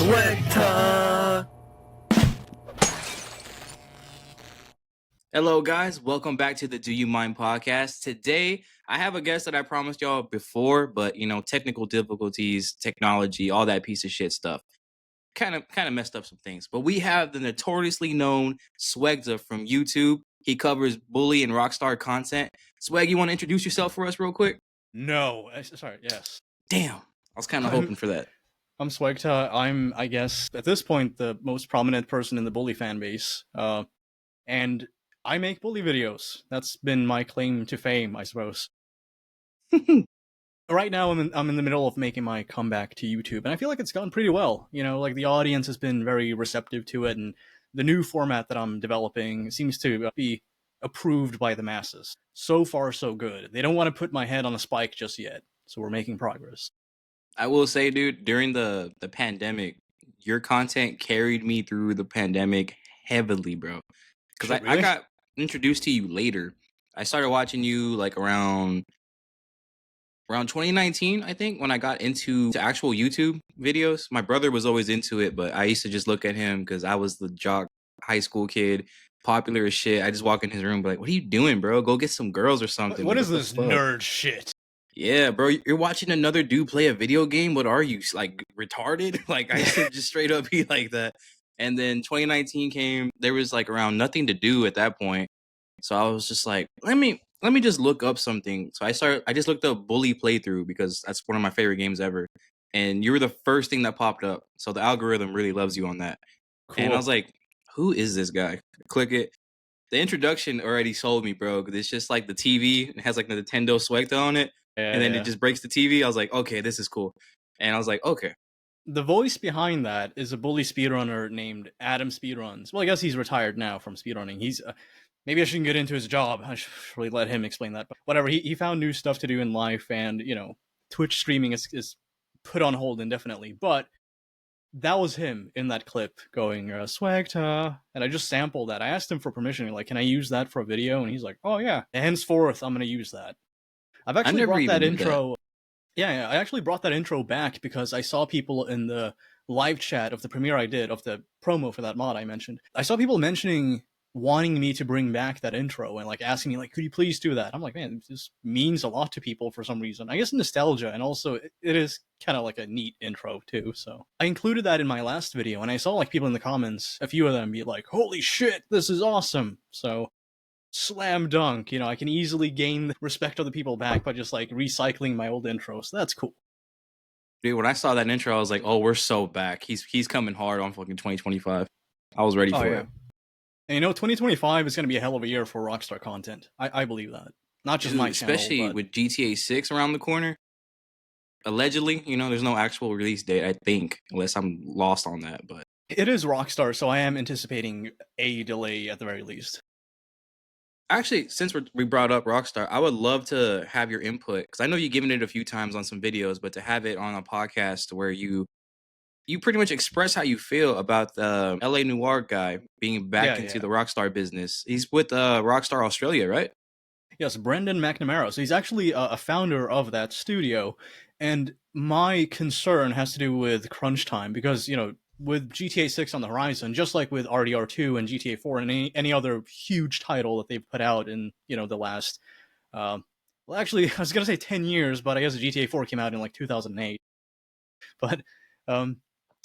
SWEGTA! Hello guys, welcome back to the Do You Mind podcast. Today, I have a guest that I promised y'all before, but technical difficulties, technology, all that piece of shit stuff kind of messed up some things. But we have the notoriously known SWEGTA from YouTube. He covers bully and rockstar content. Sweg, you want to introduce yourself for us real quick? No, sorry, yes. Damn, I was kind of hoping for that. I'm SWEGTA. I'm, I guess, at this point, the most prominent person in the bully fan base. And I make bully videos. That's been my claim to fame, I suppose. Right now, I'm in the middle of making my comeback to YouTube, and I feel like it's gone pretty well. Like the audience has been very receptive to it, and the new format that I'm developing seems to be approved by the masses. So far, so good. They don't want to put my head on a spike just yet, so we're making progress. I will say, dude, during the pandemic, your content carried me through the pandemic heavily, bro. Because Really? I got introduced to you later. I started watching you like around 2019, I think, when I got into actual YouTube videos. My brother was always into it, but I used to just look at him because I was the jock high school kid, popular as shit. I just walk in his room and be like, what are you doing, bro? Go get some girls or something. What like, is this nerd shit? Yeah, bro, you're watching another dude play a video game. What are you, like, retarded? Like, I used to just straight up be like that. And then 2019 came. There was like around nothing to do at that point. So I was just like, let me just look up something. So I just looked up bully playthrough because that's one of my favorite games ever. And you were the first thing that popped up. So the algorithm really loves you on that. Cool. And I was like, who is this guy? Click it. The introduction already sold me, bro. Because it's just like the TV. It has like the Nintendo SWEGTA on it. And then it just breaks the TV. I was like, okay, this is cool. And I was like, okay. The voice behind that is a bully speedrunner named Adam Speedruns. Well, I guess he's retired now from speedrunning. He's maybe I shouldn't get into his job. I should really let him explain that. But whatever. He found new stuff to do in life, and Twitch streaming is put on hold indefinitely. But that was him in that clip going SWEGTA, and I just sampled that. I asked him for permission, like, can I use that for a video? And he's like, oh yeah. And henceforth, I'm gonna use that. I've actually brought that intro. Yeah, I actually brought that intro back because I saw people in the live chat of the premiere I did, of the promo for that mod I mentioned. I saw people wanting me to bring back that intro and like asking me, like, could you please do that? I'm like, man, this means a lot to people for some reason. I guess nostalgia, and also it is kind of like a neat intro too. So I included that in my last video, and I saw like people in the comments, a few of them be like, holy shit, this is awesome. So slam dunk, I can easily gain the respect of the people back by just like recycling my old intro, so that's cool. Dude, when I saw that intro, I was like, oh, we're so back. He's coming hard on fucking 2025. I was ready for it. And 2025 is going to be a hell of a year for Rockstar content. I believe that. Not just my channel, especially with GTA 6 around the corner. Allegedly, there's no actual release date, I think, unless I'm lost on that. But it is Rockstar, so I am anticipating a delay at the very least. Actually, since we brought up Rockstar, I would love to have your input, because I know you've given it a few times on some videos, but to have it on a podcast where you pretty much express how you feel about the LA Noir guy being back into the Rockstar business. He's with Rockstar Australia, right? Yes, Brendan McNamara. So he's actually a founder of that studio, and my concern has to do with crunch time, because, with GTA 6 on the horizon, just like with RDR2 and GTA 4 and any other huge title that they've put out in, the last, well, actually, I was going to say 10 years, but I guess GTA 4 came out in like 2008. But I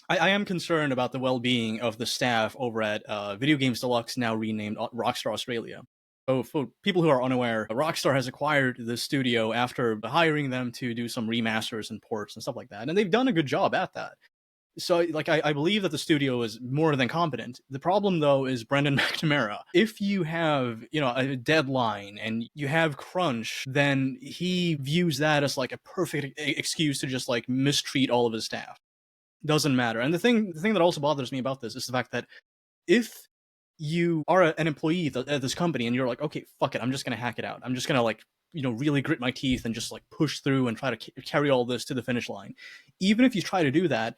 am concerned about the well-being of the staff over at Video Games Deluxe, now renamed Rockstar Australia. So for people who are unaware, Rockstar has acquired the studio after hiring them to do some remasters and ports and stuff like that, and they've done a good job at that. So, like, I believe that the studio is more than competent. The problem, though, is Brendan McNamara. If you have, a deadline and you have crunch, then he views that as, like, a perfect excuse to just, like, mistreat all of his staff. Doesn't matter. And the thing that also bothers me about this is the fact that if you are an employee at this company and you're like, okay, fuck it, I'm just going to hack it out. I'm just going to, like, really grit my teeth and just, like, push through and try to carry all this to the finish line. Even if you try to do that,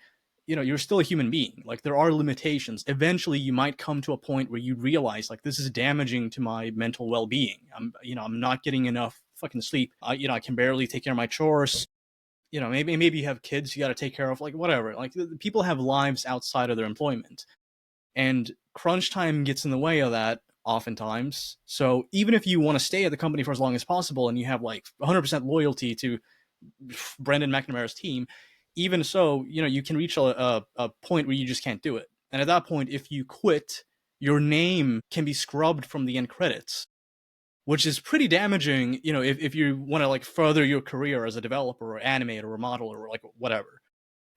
you're still a human being. Like, there are limitations. Eventually, you might come to a point where you realize, like, this is damaging to my mental well-being. I'm not getting enough fucking sleep. I can barely take care of my chores. you know, maybe you have kids you got to take care of, like whatever. Like people have lives outside of their employment, and crunch time gets in the way of that oftentimes. So even if you want to stay at the company for as long as possible and you have like 100% loyalty to Brendan McNamara's team, even so, you know, you can reach a point where you just can't do it. And at that point, if you quit, your name can be scrubbed from the end credits, which is pretty damaging, you know, if you want to like further your career as a developer or animator or modeler or like whatever.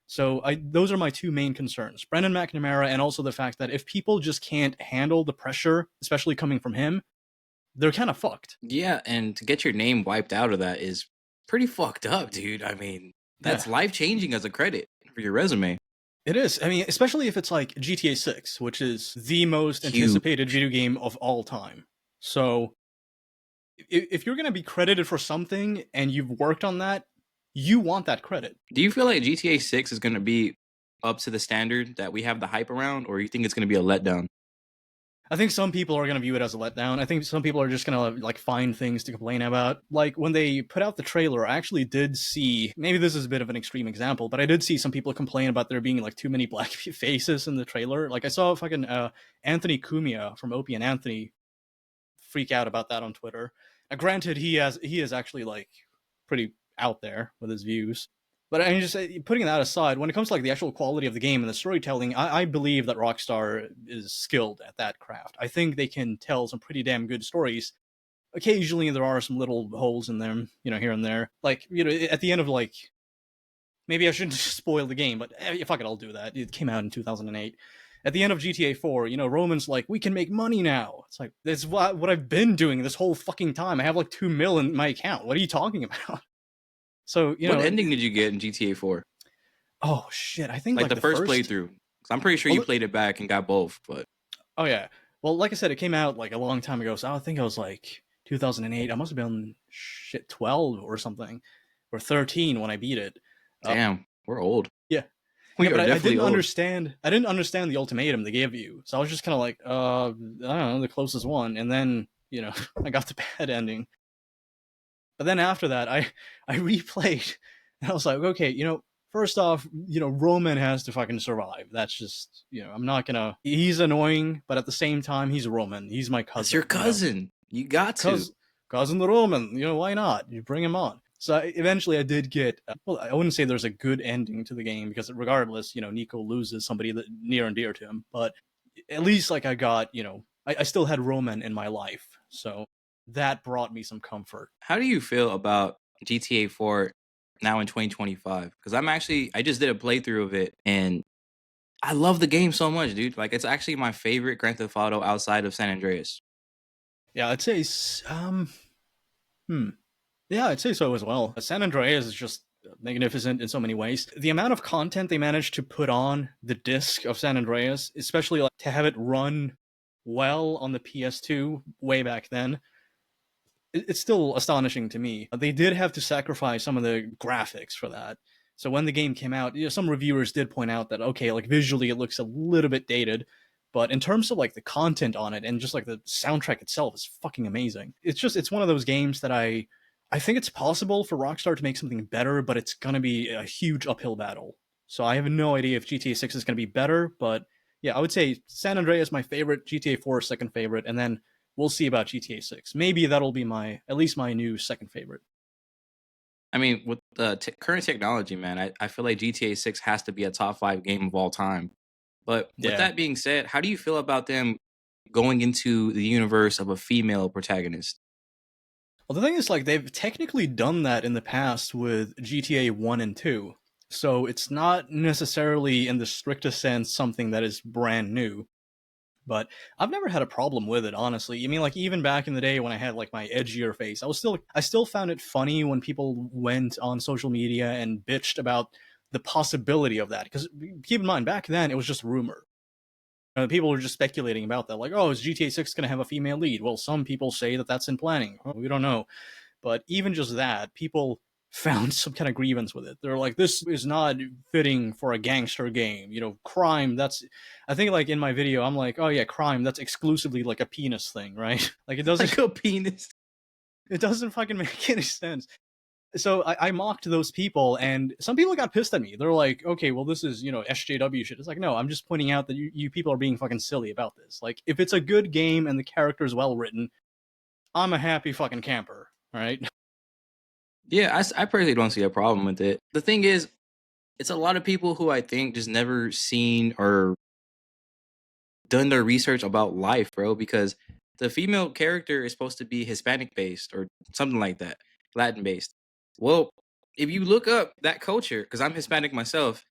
So those are my two main concerns: Brendan McNamara, and also the fact that if people just can't handle the pressure, especially coming from him, they're kind of fucked. Yeah, and to get your name wiped out of that is pretty fucked up, dude. I mean, Yeah, that's life changing as a credit for your resume. it is. I mean, especially if it's like GTA 6, which is the most Huge. anticipated video game of all time. So if you're going to be credited for something and you've worked on that, you want that credit. Do you feel like GTA 6 is going to be up to the standard that we have the hype around, or you think it's going to be a letdown? I think some people are going to view it as a letdown. I think some people are just going to like find things to complain about. Like when they put out the trailer, I actually did see, maybe this is a bit of an extreme example, but I did see some people complain about there being like too many black faces in the trailer. Like I saw fucking Anthony Cumia from Opie and Anthony freak out about that on Twitter. Now, granted, he is actually like pretty out there with his views. But I mean, just putting that aside, when it comes to like the actual quality of the game and the storytelling, I believe that Rockstar is skilled at that craft. I think they can tell some pretty damn good stories. Occasionally, there are some little holes in them, you know, here and there. Like, you know, at the end of like, maybe I shouldn't spoil the game, but fuck it, I'll do that. It came out in 2008. At the end of GTA 4, you know, Roman's like, we can make money now. It's like, that's what I've been doing this whole fucking time. I have like 2 mil in my account. What are you talking about? So, you What know, ending did you get in GTA 4? oh shit, I think Like like the the first first. playthrough? 'Cause I'm pretty sure you Well, played it back and got both, but oh yeah. Well, like I said, it came out like a long time ago, so I think it was like 2008. I must have been shit 12 or something, or 13 when I beat it. Uh, damn, we're old. yeah, yeah, We but are I definitely didn't old. understand. I didn't understand the ultimatum they gave you, so I was just kind of like, I don't know, the closest one, and then you know, I got the bad ending. But then after that, I replayed, and I was like, okay, you know, first off, you know, Roman has to fucking survive. That's just, you know, I'm not gonna. He's annoying, but at the same time, he's Roman. He's my That's cousin. your cousin. You got to. Cousin the Roman. You know, why not? You bring him on. So eventually, I did get. Well, I wouldn't say there's a good ending to the game because regardless, you know, Nico loses somebody that near and dear to him. But at least, like, I got, you know, I still had Roman in my life, so that brought me some comfort. How do you feel about GTA 4 now in 2025? Because I just did a playthrough of it and I love the game so much, dude. Like, it's actually my favorite Grand Theft Auto outside of San Andreas. Yeah, I'd say, hmm. Yeah, I'd say so as well. San Andreas is just magnificent in so many ways. The amount of content they managed to put on the disc of San Andreas, especially like to have it run well on the PS2 way back then, it's still astonishing to me. They did have to sacrifice some of the graphics for that. So when the game came out, you know, some reviewers did point out that okay, like visually it looks a little bit dated, but in terms of like the content on it and just like the soundtrack itself is fucking amazing. It's one of those games that I think it's possible for Rockstar to make something better, but it's gonna be a huge uphill battle. So I have no idea if GTA 6 is gonna be better, but yeah, I would say San Andreas my favorite, GTA 4 second favorite, and then we'll see about GTA 6. Maybe that'll be my at least my new second favorite. I mean, with the current technology, man, I feel like GTA 6 has to be a top 5 game of all time. But with Yeah. that being said, how do you feel about them going into the universe of a female protagonist? Well, the thing is, like, they've technically done that in the past with GTA 1 and 2. So it's not necessarily, in the strictest sense, something that is brand new. But I've never had a problem with it, honestly. I mean, like, even back in the day when I had, like, my edgier face, I still found it funny when people went on social media and bitched about the possibility of that. Because keep in mind, back then, it was just rumor. People were just speculating about that, like, oh, is GTA 6 going to have a female lead? Well, some people say that that's in planning. Well, we don't know. But even just that, people found some kind of grievance with it. They're like, this is not fitting for a gangster game. You know, crime, that's. I think, like, in my video, I'm like, oh, yeah, crime, that's exclusively like a penis thing, right? Like, Like a penis. it doesn't fucking make any sense. So I mocked those people, and some people got pissed at me. They're like, okay, well, this is, SJW shit. It's like, no, I'm just pointing out that you people are being fucking silly about this. Like, if it's a good game and the character is well written, I'm a happy fucking camper, right? Yeah, I personally don't see a problem with it. The thing is, it's a lot of people who I think just never seen or done their research about life, bro, because the female character is supposed to be Hispanic based or something like that, Latin based. Well, if you look up that culture, because I'm Hispanic myself,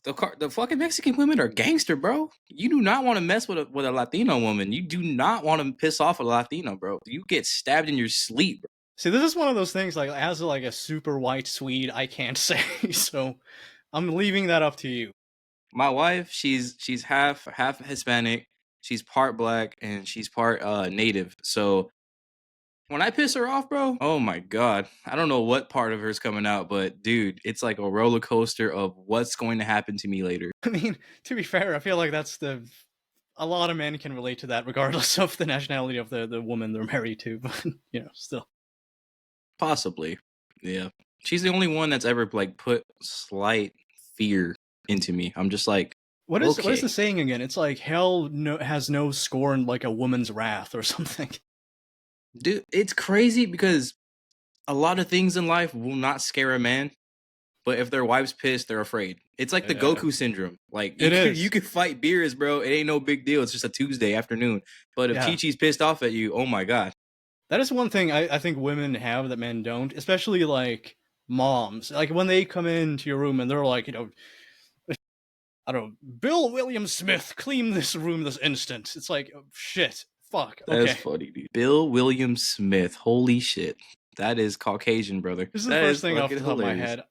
the fucking Mexican women are gangster, bro. You do not want to mess with a Latino woman. You do not want to piss off a Latino, bro. You get stabbed in your sleep, bro. See, this is one of those things, like, as like a super white Swede, I can't say, so I'm leaving that up to you. My wife, she's half Hispanic, she's part black, and she's part native. So when I piss her off, bro, oh my god, I don't know what part of her is coming out, but dude, it's like a roller coaster of what's going to happen to me later. I mean, to be fair, I feel like a lot of men can relate to that, regardless of the nationality of the woman they're married to. But still, Possibly, yeah. She's the only one that's ever like put slight fear into me. I'm just like, what is okay, the saying again? It's like hell has no scorn like a woman's wrath or something. dude, it's crazy because a lot of things in life will not scare a man, but if their wife's pissed, they're afraid. It's like the Goku syndrome. Like you could fight beers, bro. It ain't no big deal. It's just a Tuesday afternoon. But if Chi-Chi's pissed off at you, oh my god. That is one thing I think women have that men don't, especially like moms. Like when they come into your room and they're like, I don't know, Bill William Smith, clean this room this instant. It's like, oh, shit, fuck. Okay. That's funny, dude. Bill William Smith. Holy shit. That is Caucasian, brother. This is the first thing off the top of my head.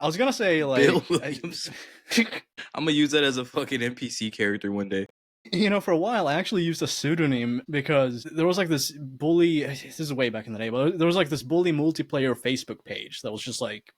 I was gonna say, like, Bill Williams. I'm gonna use that as a fucking NPC character one day. For a while, I actually used a pseudonym because there was like this bully. This is way back in the day, but there was like this bully multiplayer Facebook page that was just like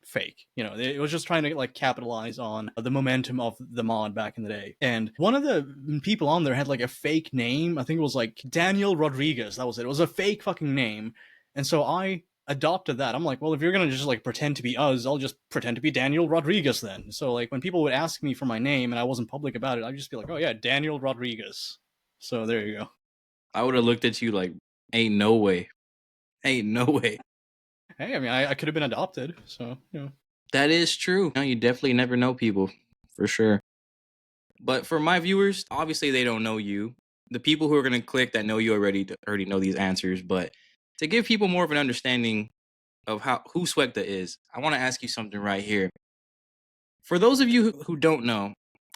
fake. It was just trying to like capitalize on the momentum of the mod back in the day. And one of the people on there had like a fake name. I think it was like Daniel Rodriguez. That was it. It was a fake fucking name. And so I adopted that. I'm like, well, if you're gonna just like pretend to be us, I'll just pretend to be Daniel Rodriguez then. So like when people would ask me for my name and I wasn't public about it, I'd just be like, oh yeah, Daniel Rodriguez. So there you go. I would have looked at you like, ain't no way. Ain't no way. Hey, I mean, I could have been adopted, so That is true. You definitely never know people, for sure. But for my viewers, obviously they don't know you. The people who are gonna click that know you already know these answers, but to give people more of an understanding of who SWEGTA is, I want to ask you something right here. For those of you who don't know,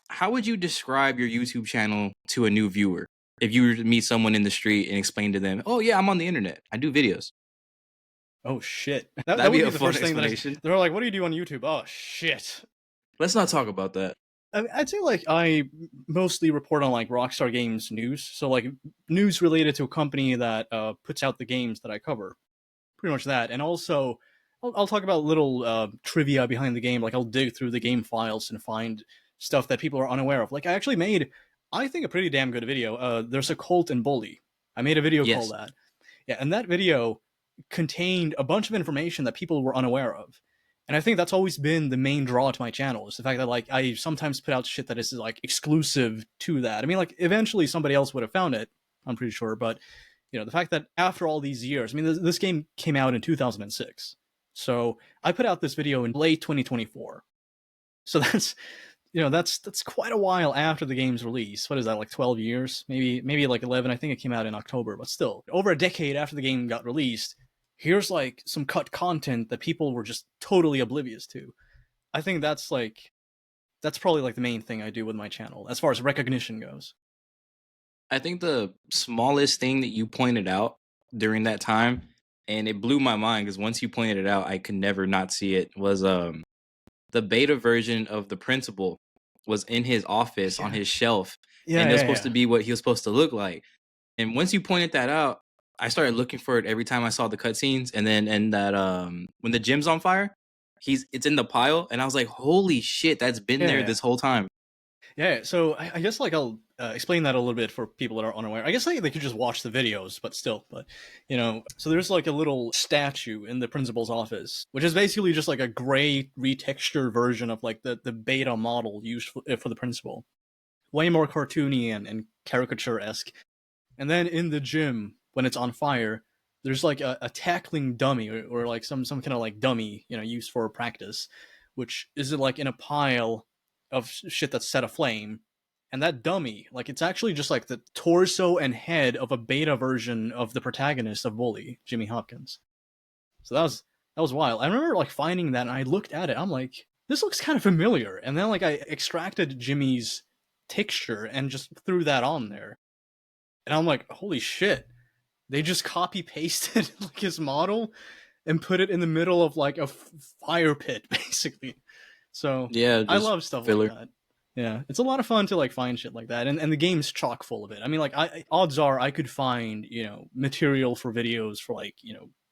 how would you describe your YouTube channel to a new viewer? If you were to meet someone in the street and explain to them, oh yeah, I'm on the internet, I do videos. Oh shit. That That'd would be be a the fun first thing explanation. they're like, what do you do on YouTube? Oh shit. Let's not talk about that. I'd say like I mostly report on like Rockstar Games news, so like news related to a company that puts out the games that I cover. Pretty much that, and also I'll talk about little trivia behind the game. Like I'll dig through the game files and find stuff that people are unaware of. Like I actually made, I think, a pretty damn good video. There's a cult and bully. I made a video called that. Yeah, and that video contained a bunch of information that people were unaware of. And I think that's always been the main draw to my channel, is the fact that like I sometimes put out shit that is like exclusive to that. I mean, like eventually somebody else would have found it, I'm pretty sure, but the fact that after all these years, I mean, this game came out in 2006. So I put out this video in late 2024. So that's quite a while after the game's release. What is that, like 12 years? Maybe like 11. I think it came out in October, but still over a decade after the game got released. Here's like some cut content that people were just totally oblivious to. I think that's probably like the main thing I do with my channel as far as recognition goes. I think the smallest thing that you pointed out during that time, and it blew my mind because once you pointed it out, I could never not see it, was the beta version of the principal was in his office on his shelf. And that's supposed to be what he was supposed to look like. And once you pointed that out, I started looking for it every time I saw the cutscenes. And then when the gym's on fire, it's in the pile, and I was like, holy shit, that's been there this whole time. Yeah, so I guess like I'll explain that a little bit for people that are unaware. I guess they could just watch the videos, but still, so there's like a little statue in the principal's office, which is basically just like a gray retextured version of like the beta model used for the principal. Way more cartoony and caricature-esque. And then in the gym, when it's on fire, there's like a tackling dummy or like some kind of like dummy, used for practice, which is like in a pile of shit that's set aflame. And that dummy, like it's actually just like the torso and head of a beta version of the protagonist of Bully, Jimmy Hopkins. So that was wild. I remember like finding that and I looked at it. I'm like, this looks kind of familiar. And then like I extracted Jimmy's texture and just threw that on there. And I'm like, holy shit. They just copy pasted like his model and put it in the middle of like a fire pit, basically. So Yeah, I just love stuff filler. like that. Yeah, it's a lot of fun to like find shit like that, and the game's chock full of it. I mean, like, odds are I could find material for videos for like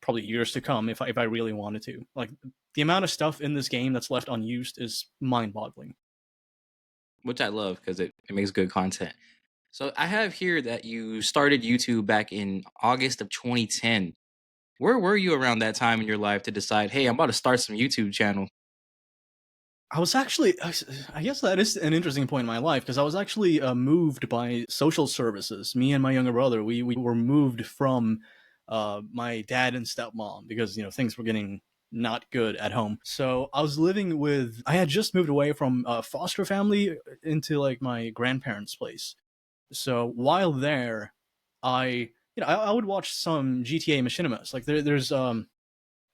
probably years to come if I really wanted to. Like the amount of stuff in this game that's left unused is mind-boggling. Which I love because it makes good content. So I have here that you started YouTube back in August of 2010. Where were you around that time in your life to decide, hey, I'm about to start some YouTube channel? I was actually, I guess that is an interesting point in my life because I was actually moved by social services. Me and my younger brother, we were moved from my dad and stepmom because things were getting not good at home. So I was living with, I had just moved away from a foster family into like my grandparents' place. So while there, I would watch some GTA machinimas. Like there's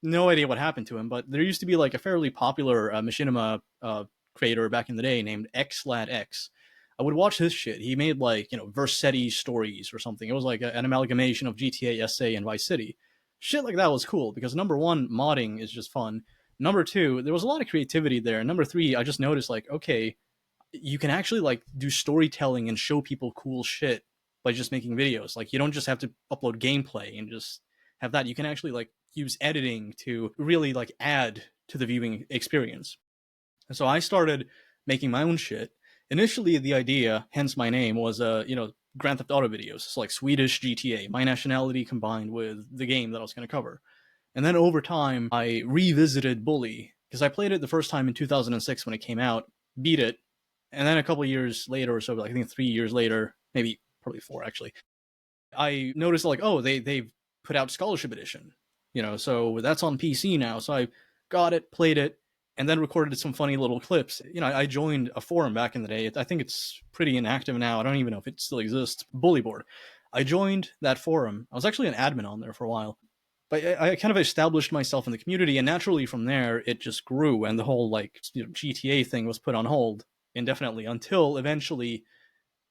no idea what happened to him, but there used to be like a fairly popular machinima creator back in the day named XLADX. I would watch his shit. He made like Versetti stories or something. It was like an amalgamation of GTA SA and Vice City. Shit like that was cool because number one, modding is just fun. Number two, there was a lot of creativity there. Number three, I just noticed like, okay, you can actually like do storytelling and show people cool shit by just making videos. Like you don't just have to upload gameplay and just have that. You can actually like use editing to really like add to the viewing experience. And so I started making my own shit. Initially, the idea, hence my name, was Grand Theft Auto videos. So like Swedish GTA, my nationality combined with the game that I was going to cover. And then over time, I revisited Bully because I played it the first time in 2006 when it came out, beat it, and then a couple years later or so, like I think 3 years later, maybe probably four actually, I noticed like, oh, they've put out Scholarship Edition, so that's on PC now. So I got it, played it, and then recorded some funny little clips. I joined a forum back in the day. I think it's pretty inactive now. I don't even know if it still exists. Bully Board. I joined that forum. I was actually an admin on there for a while. But I kind of established myself in the community, and naturally from there, it just grew, and the whole like GTA thing was put on hold indefinitely until eventually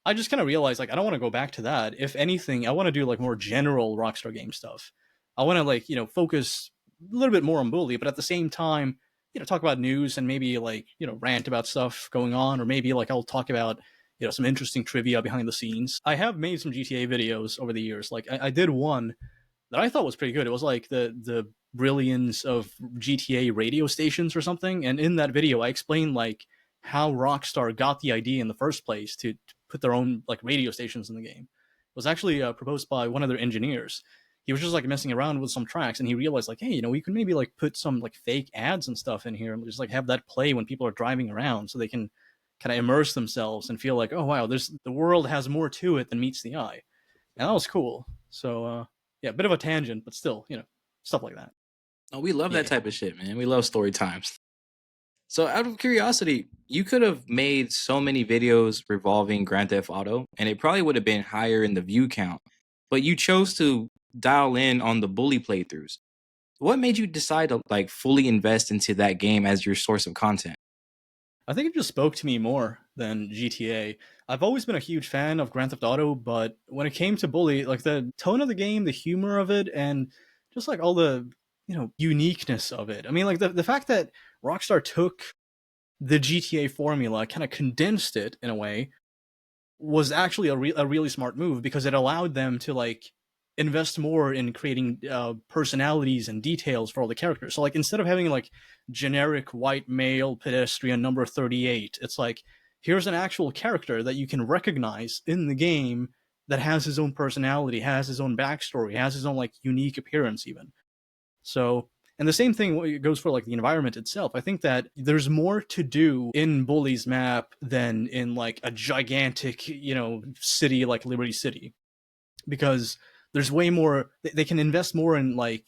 I just kind of realized like I don't want to go back to that. If anything, I want to do like more general Rockstar game stuff. I want to like focus a little bit more on Bully, but at the same time, talk about news and maybe like rant about stuff going on, or maybe like I'll talk about some interesting trivia behind the scenes. I have made some GTA videos over the years. Like I did one that I thought was pretty good. It was like the brilliance of GTA radio stations or something. And in that video, I explained like how Rockstar got the idea in the first place to put their own like radio stations in the game. It was actually proposed by one of their engineers. He was just like messing around with some tracks, and he realized like, hey, we can maybe like put some like fake ads and stuff in here, and just like have that play when people are driving around, so they can kind of immerse themselves and feel like, oh wow, the world has more to it than meets the eye, and that was cool. So yeah, a bit of a tangent, but still, stuff like that. Oh, we love that Yeah. type of shit, man. We love story times. So, out of curiosity, you could have made so many videos revolving Grand Theft Auto, and it probably would have been higher in the view count. But you chose to dial in on the bully playthroughs. What made you decide to like fully invest into that game as your source of content? I think it just spoke to me more than GTA. I've always been a huge fan of Grand Theft Auto, but when it came to Bully, like the tone of the game, the humor of it, and just like all the uniqueness of it. I mean, like the fact that Rockstar took the GTA formula, kind of condensed it in a way, was actually a really smart move because it allowed them to like invest more in creating personalities and details for all the characters. So like instead of having like generic white male pedestrian number 38, it's like here's an actual character that you can recognize in the game that has his own personality, has his own backstory, has his own like unique appearance even. So, and the same thing goes for like the environment itself. I think that there's more to do in Bully's map than in like a gigantic, city like Liberty City, because there's way more. They can invest more in like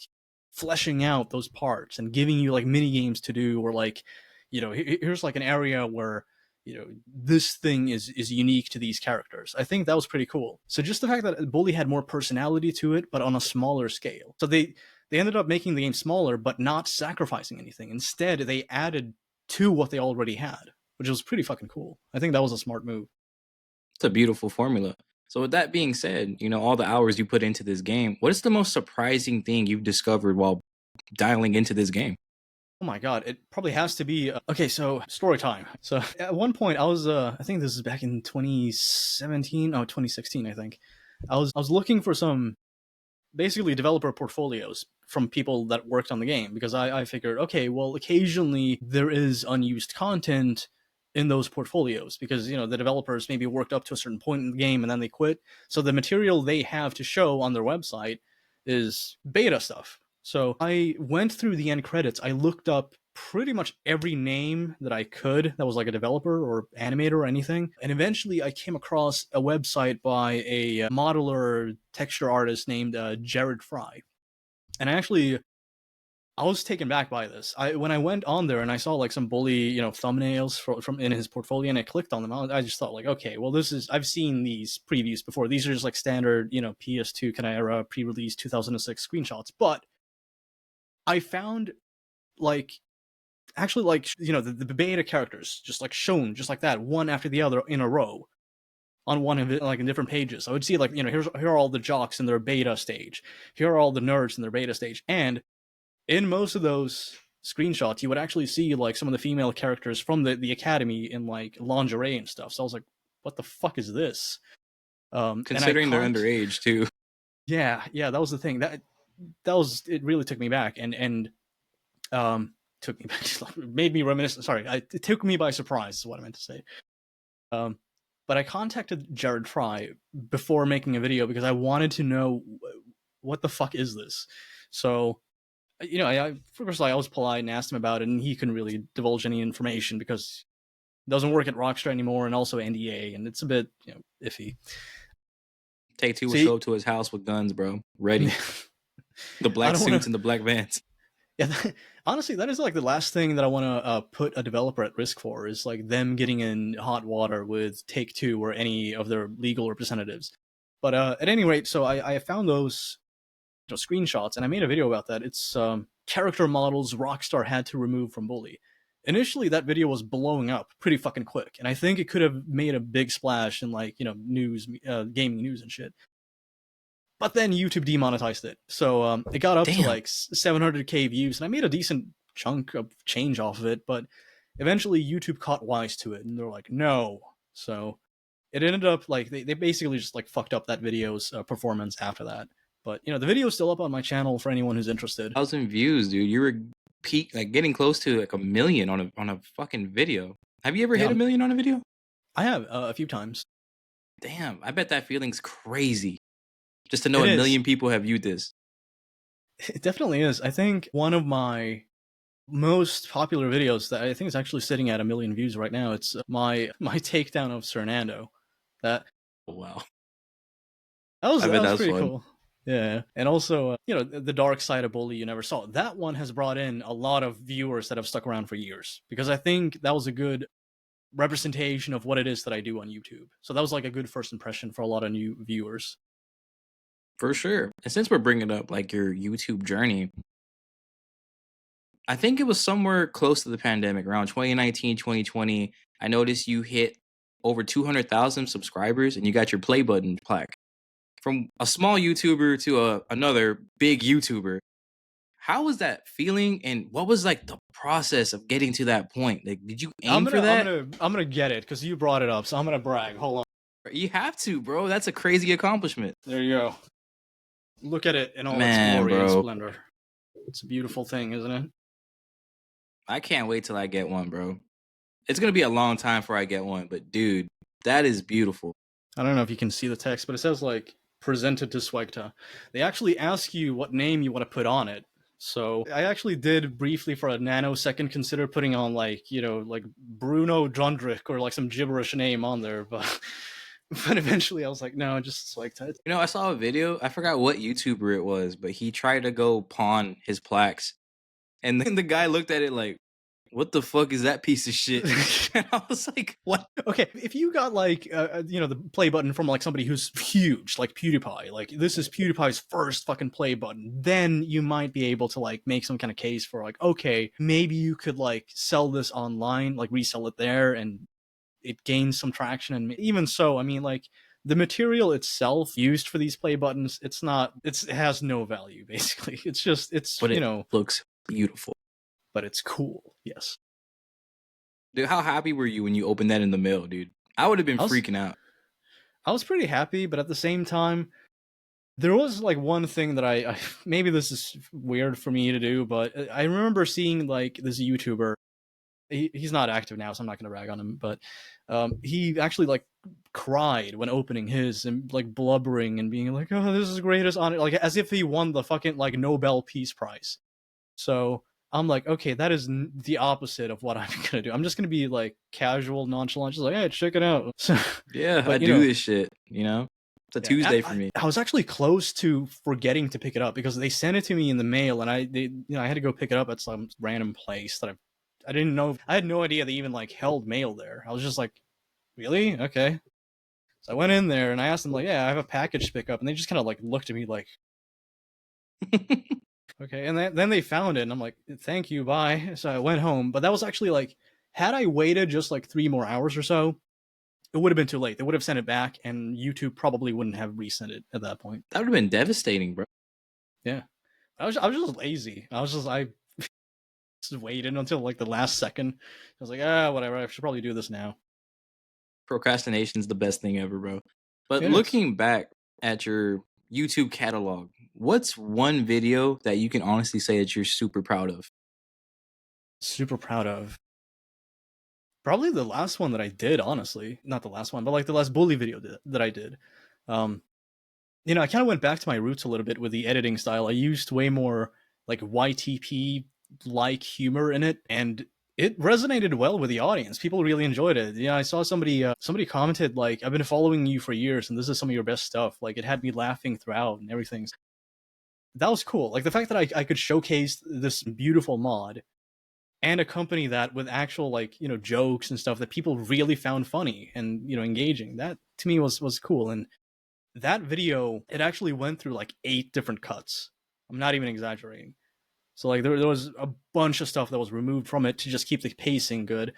fleshing out those parts and giving you like mini games to do, or like, here's like an area where this thing is unique to these characters. I think that was pretty cool. So just the fact that Bully had more personality to it, but on a smaller scale. So they ended up making the game smaller, but not sacrificing anything. Instead, they added to what they already had, which was pretty fucking cool. I think that was a smart move. It's a beautiful formula. So with that being said, all the hours you put into this game, what is the most surprising thing you've discovered while dialing into this game? Oh my god, it probably has to be okay. So story time. So at one point, I was I think this is back in 2017, 2016. I think I was looking for some basically developer portfolios from people that worked on the game, because I figured, okay, well, occasionally there is unused content in those portfolios because the developers maybe worked up to a certain point in the game and then they quit. So the material they have to show on their website is beta stuff. So I went through the end credits. I looked up pretty much every name that I could that was like a developer or animator or anything. And eventually I came across a website by a modeler texture artist named Jared Fry. And I was taken back by this. When I went on there and I saw like some Bully, thumbnails from in his portfolio, and I clicked on them, I just thought like, okay, well, I've seen these previews before. These are just like standard, PS2 kind of era pre-release 2006 screenshots. But I found like actually like the beta characters just like shown just like that, one after the other in a row on one of it, like in different pages. I would see like, here are all the jocks in their beta stage, here are all the nerds in their beta stage, and in most of those screenshots you would actually see like some of the female characters from the academy in like lingerie and stuff. So I was like, what the fuck is this? Considering they're underage too. Yeah, that was the thing. That was, it really took me back, and took me back, made me reminiscent. Sorry, it took me by surprise is what I meant to say. But I contacted Jared Fry before making a video because I wanted to know what the fuck is this. So, first I was polite and asked him about it, and he couldn't really divulge any information because it doesn't work at Rockstar anymore, and also NDA, and it's a bit iffy. Take-Two will show up to his house with guns, bro. Ready. The black suits and the black vans. Yeah, honestly, that is like the last thing that I want to put a developer at risk for, is like them getting in hot water with Take-Two or any of their legal representatives. But at any rate, so I found those screenshots and I made a video about that. It's character models Rockstar had to remove from Bully. Initially, that video was blowing up pretty fucking quick, and I think it could have made a big splash in like news, gaming news and shit. But then YouTube demonetized it, so it got up to like 700k views, and I made a decent chunk of change off of it. But eventually, YouTube caught wise to it, and they're like, "No." So it ended up like they basically just like fucked up that video's performance after that. But the video is still up on my channel for anyone who's interested. 1,000 views, dude. You were like getting close to like 1 million on a fucking video. Have you ever hit 1 million on a video? I have a few times. Damn, I bet that feeling's crazy. Just to know 1 million people have viewed this. It definitely is. I think one of my most popular videos that I think is actually sitting at 1 million views right now, it's my takedown of Cernando. That, oh, wow. That was pretty cool. Yeah, and also, the dark side of Bully you never saw. That one has brought in a lot of viewers that have stuck around for years, because I think that was a good representation of what it is that I do on YouTube. So that was like a good first impression for a lot of new viewers. For sure. And since we're bringing up like your YouTube journey, I think it was somewhere close to the pandemic, around 2019, 2020. I noticed you hit over 200,000 subscribers and you got your play button plaque. From a small YouTuber to another big YouTuber. How was that feeling, and what was like the process of getting to that point? Like, did you aim for that? I'm gonna get it because you brought it up, so I'm gonna brag. Hold on. You have to, bro. That's a crazy accomplishment. There you go. Look at it in all its glory and splendor. It's a beautiful thing, isn't it? I can't wait till I get one, bro. It's gonna be a long time before I get one, but dude, that is beautiful. I don't know if you can see the text, but it says like presented to SWEGTA. They actually ask you what name you want to put on it. So I actually did briefly for a nanosecond consider putting on like, you know, like Bruno Drundrick or like some gibberish name on there, but but eventually I was like, no, just SWEGTA. You know, I saw a video. I forgot what YouTuber it was, but he tried to go pawn his plaques, and then the guy looked at it like, "What the fuck is that piece of shit?" And I was like, "What?" Okay, if you got like you know, the play button from like somebody who's huge, like PewDiePie, like this is PewDiePie's first fucking play button, then you might be able to like make some kind of case for like, okay, maybe you could like sell this online, like resell it there, and it gains some traction. And even so, I mean, like the material itself used for these play buttons, it's not, it has no value basically. It's just, it's, But you it know, looks beautiful. but it's cool. Yes. Dude, how happy were you when you opened that in the mail, dude? I would have been freaking out. I was pretty happy, but at the same time, there was like one thing that I maybe this is weird for me to do, but I remember seeing like this YouTuber. He's not active now, so I'm not going to rag on him. But he actually like cried when opening his and like blubbering and being like, "Oh, this is the greatest honor," like as if he won the fucking like Nobel Peace Prize. So I'm like, okay, that is the opposite of what I'm gonna do. I'm just gonna be like casual, nonchalant, just like, hey, check it out. So, Yeah, but I do this shit, you know? It's a yeah, Tuesday for me. I was actually close to forgetting to pick it up because they sent it to me in the mail, and I had to go pick it up at some random place that I didn't know. I had no idea they even like held mail there. I was just like, really? Okay. So I went in there and I asked them like, yeah, I have a package to pick up, and they just kind of like looked at me like, okay. And then they found it, and I'm like, thank you, bye. So I went home, but that was actually like, had I waited just like 3 more hours or so, it would have been too late. They would have sent it back, and YouTube probably wouldn't have resent it at that point. That would have been devastating, bro. Yeah, I was just lazy. I just waited until like the last second. I was like, whatever. I should probably do this now. Procrastination's the best thing ever, bro. But It is looking back at your YouTube catalog, what's one video that you can honestly say that you're super proud of? super proud of. Probably the last one that I did, honestly. Not the last one, but like the last bully video that I did. You know, I kind of went back to my roots a little bit with the editing style. I used way more like YTP like humor in it, and it resonated well with the audience. People really enjoyed it. Yeah, I saw somebody commented like, "I've been following you for years, and this is some of your best stuff." Like, it had me laughing throughout and everything. That was cool. Like the fact that I could showcase this beautiful mod and accompany that with actual like, you know, jokes and stuff that people really found funny and, you know, engaging. That to me was cool. And that video, it actually went through like 8 different cuts. I'm not even exaggerating. So like there was a bunch of stuff that was removed from it to just keep the pacing good.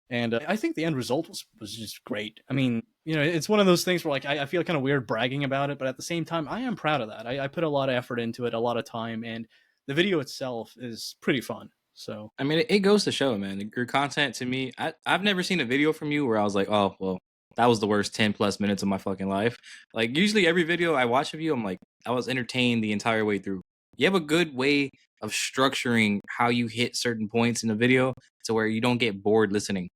And I think the end result was just great. I mean, you know, it's one of those things where like I feel kind of weird bragging about it, but at the same time, I am proud of that. I put a lot of effort into it, a lot of time, and the video itself is pretty fun. So I mean, it goes to show, man. Your content to me, I've never seen a video from you where I was like, oh, well, that was the worst 10 plus minutes of my fucking life. Like, usually every video I watch of you, I'm like, I was entertained the entire way through. You have a good way of structuring how you hit certain points in the video to where you don't get bored listening.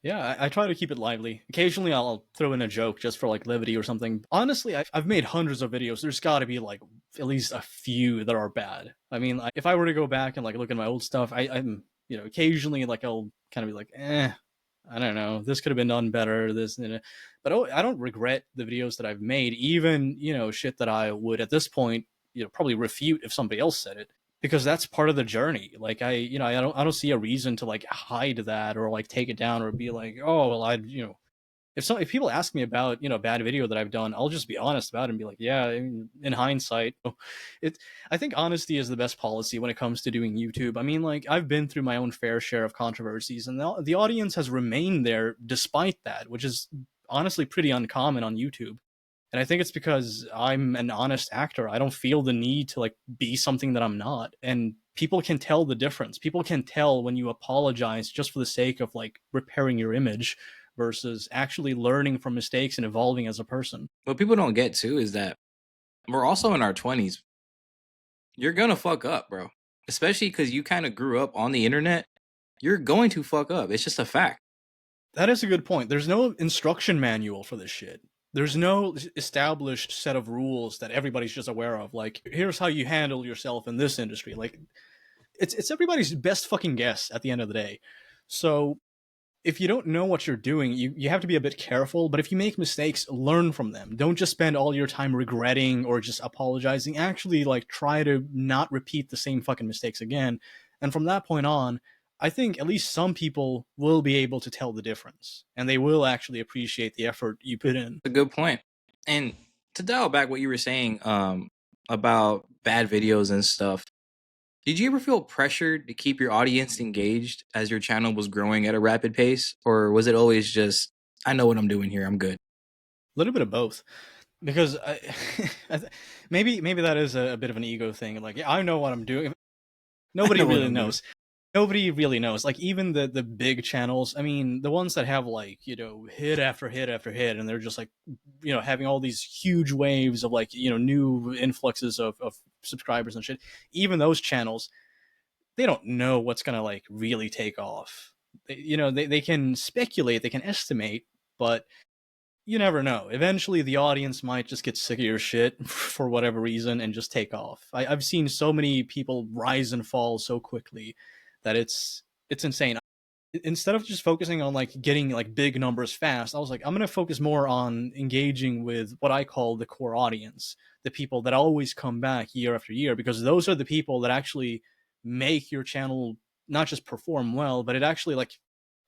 yeah, I try to keep it lively. Occasionally, I'll throw in a joke just for like levity or something. Honestly, I've made hundreds of videos. There's got to be like at least a few that are bad. I mean, if I were to go back and like look at my old stuff, I'm, you know, occasionally like I'll kind of be like, I don't know, this could have been done better. This, you know. But I don't regret the videos that I've made, even, you know, shit that I would at this point, you know, probably refute if somebody else said it, because that's part of the journey. Like you know, I don't see a reason to like hide that or like take it down or be like, oh well, you know, if people ask me about, you know, a bad video that I've done, I'll just be honest about it and be like, yeah, in hindsight, it. I think honesty is the best policy when it comes to doing YouTube. I mean, like I've been through my own fair share of controversies, and the audience has remained there despite that, which is honestly pretty uncommon on YouTube. And I think it's because I'm an honest actor. I don't feel the need to like be something that I'm not. And people can tell the difference. People can tell when you apologize just for the sake of like repairing your image versus actually learning from mistakes and evolving as a person. What people don't get too is that we're also in our 20s. You're gonna fuck up, bro. Especially because you kind of grew up on the internet. you're going to fuck up. It's just a fact. That is a good point. There's no instruction manual for this shit. There's no established set of rules that everybody's just aware of. Like, here's how you handle yourself in this industry. Like, it's everybody's best fucking guess at the end of the day. So if you don't know what you're doing, you have to be a bit careful. But if you make mistakes, learn from them. Don't just spend all your time regretting or just apologizing. Actually, like, try to not repeat the same fucking mistakes again. And from that point on, I think at least some people will be able to tell the difference, and they will actually appreciate the effort you put in. A good point. And to dial back what you were saying about bad videos and stuff, did you ever feel pressured to keep your audience engaged as your channel was growing at a rapid pace? Or was it always just, I know what I'm doing here, I'm good? A little bit of both. Because maybe that is a bit of an ego thing. Like, yeah, I know what I'm doing. Nobody really knows. Nobody really knows. Like, even the big channels, I mean, the ones that have, like, you know, hit after hit after hit, and they're just, like, you know, having all these huge waves of, like, you know, new influxes of subscribers and shit. Even those channels, they don't know what's gonna, like, really take off. They can speculate, they can estimate, but you never know. Eventually, the audience might just get sick of your shit for whatever reason and just take off. I've seen so many people rise and fall so quickly that it's insane. Instead of just focusing on, like, getting, like, big numbers fast, I was like, I'm gonna focus more on engaging with what I call the core audience, the people that always come back year after year, because those are the people that actually make your channel not just perform well, but it actually, like,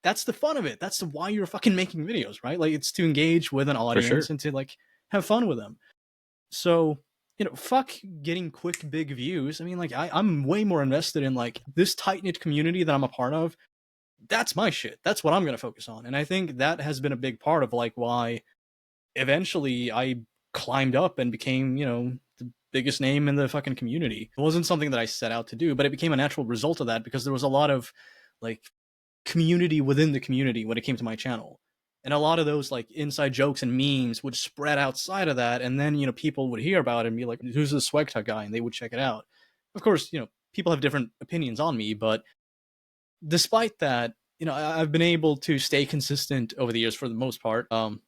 that's the fun of it. That's why you're fucking making videos, right? Like, it's to engage with an audience and to, like, have fun with them. So, you know, fuck getting quick big views. I mean, like, I'm way more invested in, like, this tight-knit community that I'm a part of. That's my shit. That's what I'm going to focus on. And I think that has been a big part of, like, why eventually I climbed up and became, you know, the biggest name in the fucking community. It wasn't something that I set out to do, but it became a natural result of that because there was a lot of, like, community within the community when it came to my channel. And a lot of those, like, inside jokes and memes would spread outside of that, and then, you know, people would hear about it and be like, who's this SWEGTA guy? And they would check it out. Of course, you know, people have different opinions on me, but despite that, you know, I've been able to stay consistent over the years for the most part. And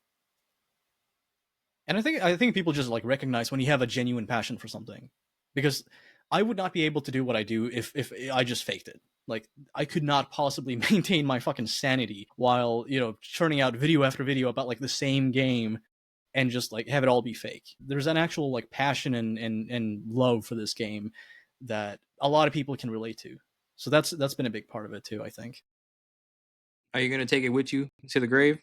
I think people just, like, recognize when you have a genuine passion for something, because I would not be able to do what I do if I just faked it. Like, I could not possibly maintain my fucking sanity while, you know, churning out video after video about, like, the same game and just, like, have it all be fake. There's an actual, like, passion and love for this game that a lot of people can relate to. So that's been a big part of it too, I think. Are you going to take it with you to the grave?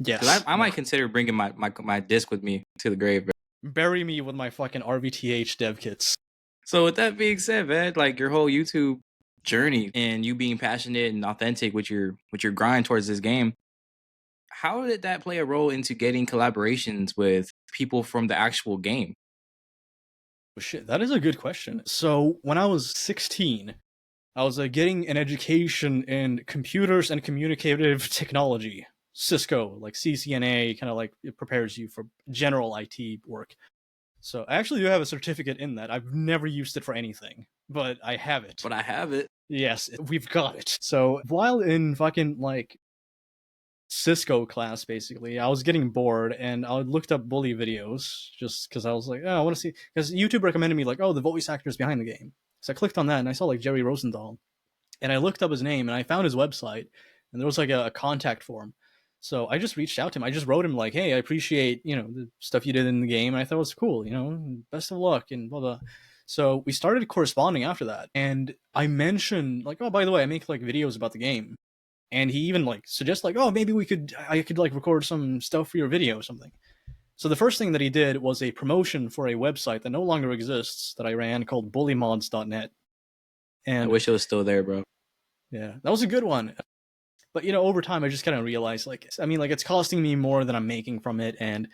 Yes. Because I might consider bringing my disc with me to the grave, bro. Bury me with my fucking RVTH dev kits. So with that being said, man, like, your whole YouTube journey and you being passionate and authentic with your grind towards this game, how did that play a role into getting collaborations with people from the actual game? Oh, shit, that is a good question. So when I was 16, I was getting an education in computers and communicative technology. Cisco, like CCNA, kind of, like, it prepares you for general IT work. So I actually do have a certificate in that. I've never used it for anything, but I have it. But I have it. Yes, we've got it. So while in fucking, like, Cisco class, basically, I was getting bored and I looked up bully videos just because I was like, oh, I want to see, because YouTube recommended me, like, oh, the voice actors behind the game. So I clicked on that and I saw, like, Jerry Rosendahl, and I looked up his name and I found his website, and there was, like, a contact form. So I just reached out to him. I just wrote him, like, hey, I appreciate, you know, the stuff you did in the game, and I thought it was cool, you know, best of luck and blah blah. So we started corresponding after that, and I mentioned, like, oh, by the way, I make, like, videos about the game. And he even, like, suggested, like, oh, maybe I could, like, record some stuff for your video or something. So the first thing that he did was a promotion for a website that no longer exists that I ran called bullymods.net. And I wish it was still there, bro. Yeah, that was a good one. But, you know, over time, I just kind of realized, like, I mean, like, it's costing me more than I'm making from it. And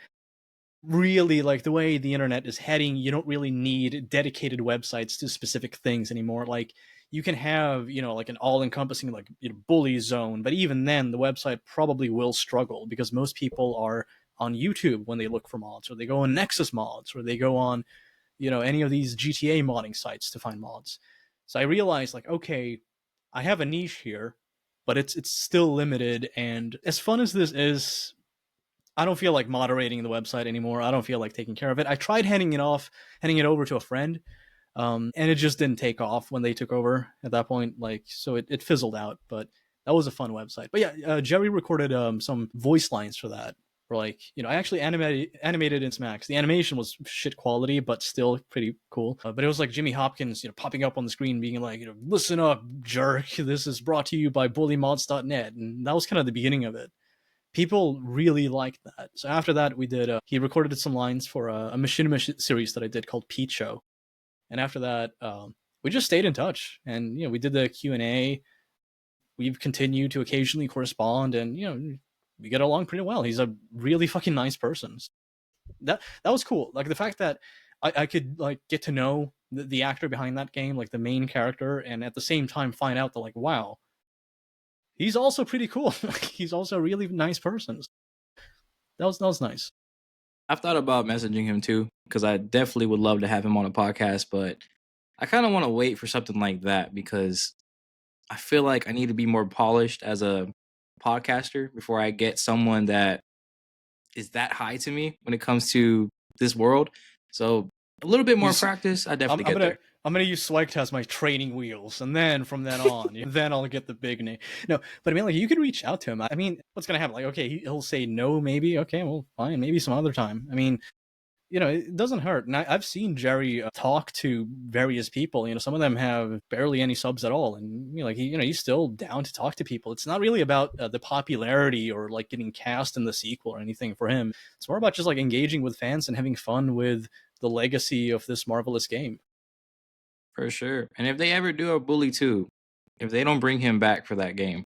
really, like, the way the internet is heading, you don't really need dedicated websites to specific things anymore. Like, you can have, you know, like, an all-encompassing, like, you know, bully zone, but even then the website probably will struggle because most people are on YouTube when they look for mods, or they go on Nexus mods, or they go on, you know, any of these GTA modding sites to find mods. So I realized, like, okay, I have a niche here, but it's still limited. And as fun as this is, I don't feel like moderating the website anymore. I don't feel like taking care of it. I tried handing it over to a friend, and it just didn't take off when they took over at that point. Like, so it fizzled out. But that was a fun website. But yeah, Jerry recorded some voice lines for that. Or like, I actually animated in Max. The animation was shit quality, but still pretty cool. But it was like Jimmy Hopkins, popping up on the screen, being like, listen up, jerk. This is brought to you by BullyMods.net, and that was kind of the beginning of it. People really liked that. So after that, we did. He recorded some lines for a machinima series that I did called Pete Show, and after that, we just stayed in touch, and we did the Q&A. We've continued to occasionally correspond, and we get along pretty well. He's a really fucking nice person. That was cool. Like the fact that I could like get to know the actor behind that game, like the main character, and at the same time find out that like, wow, he's also pretty cool. He's also a really nice person. That was nice. I've thought about messaging him too, because I definitely would love to have him on a podcast, but I kind of want to wait for something like that because I feel like I need to be more polished as a podcaster before I get someone that is that high to me when it comes to this world. So a little bit more practice, I definitely get there. I'm gonna use SWEGTA as my training wheels, and then from then on, then I'll get the big name. No, but I mean, like, you could reach out to him. I mean, what's gonna happen? Like, okay, he'll say no, maybe. Okay, well, fine, maybe some other time. I mean, it doesn't hurt. And I've seen Jerry talk to various people. Some of them have barely any subs at all, and like he's still down to talk to people. It's not really about the popularity or like getting cast in the sequel or anything for him. It's more about just like engaging with fans and having fun with the legacy of this marvelous game. For sure. And if they ever do a Bully 2, if they don't bring him back for that game,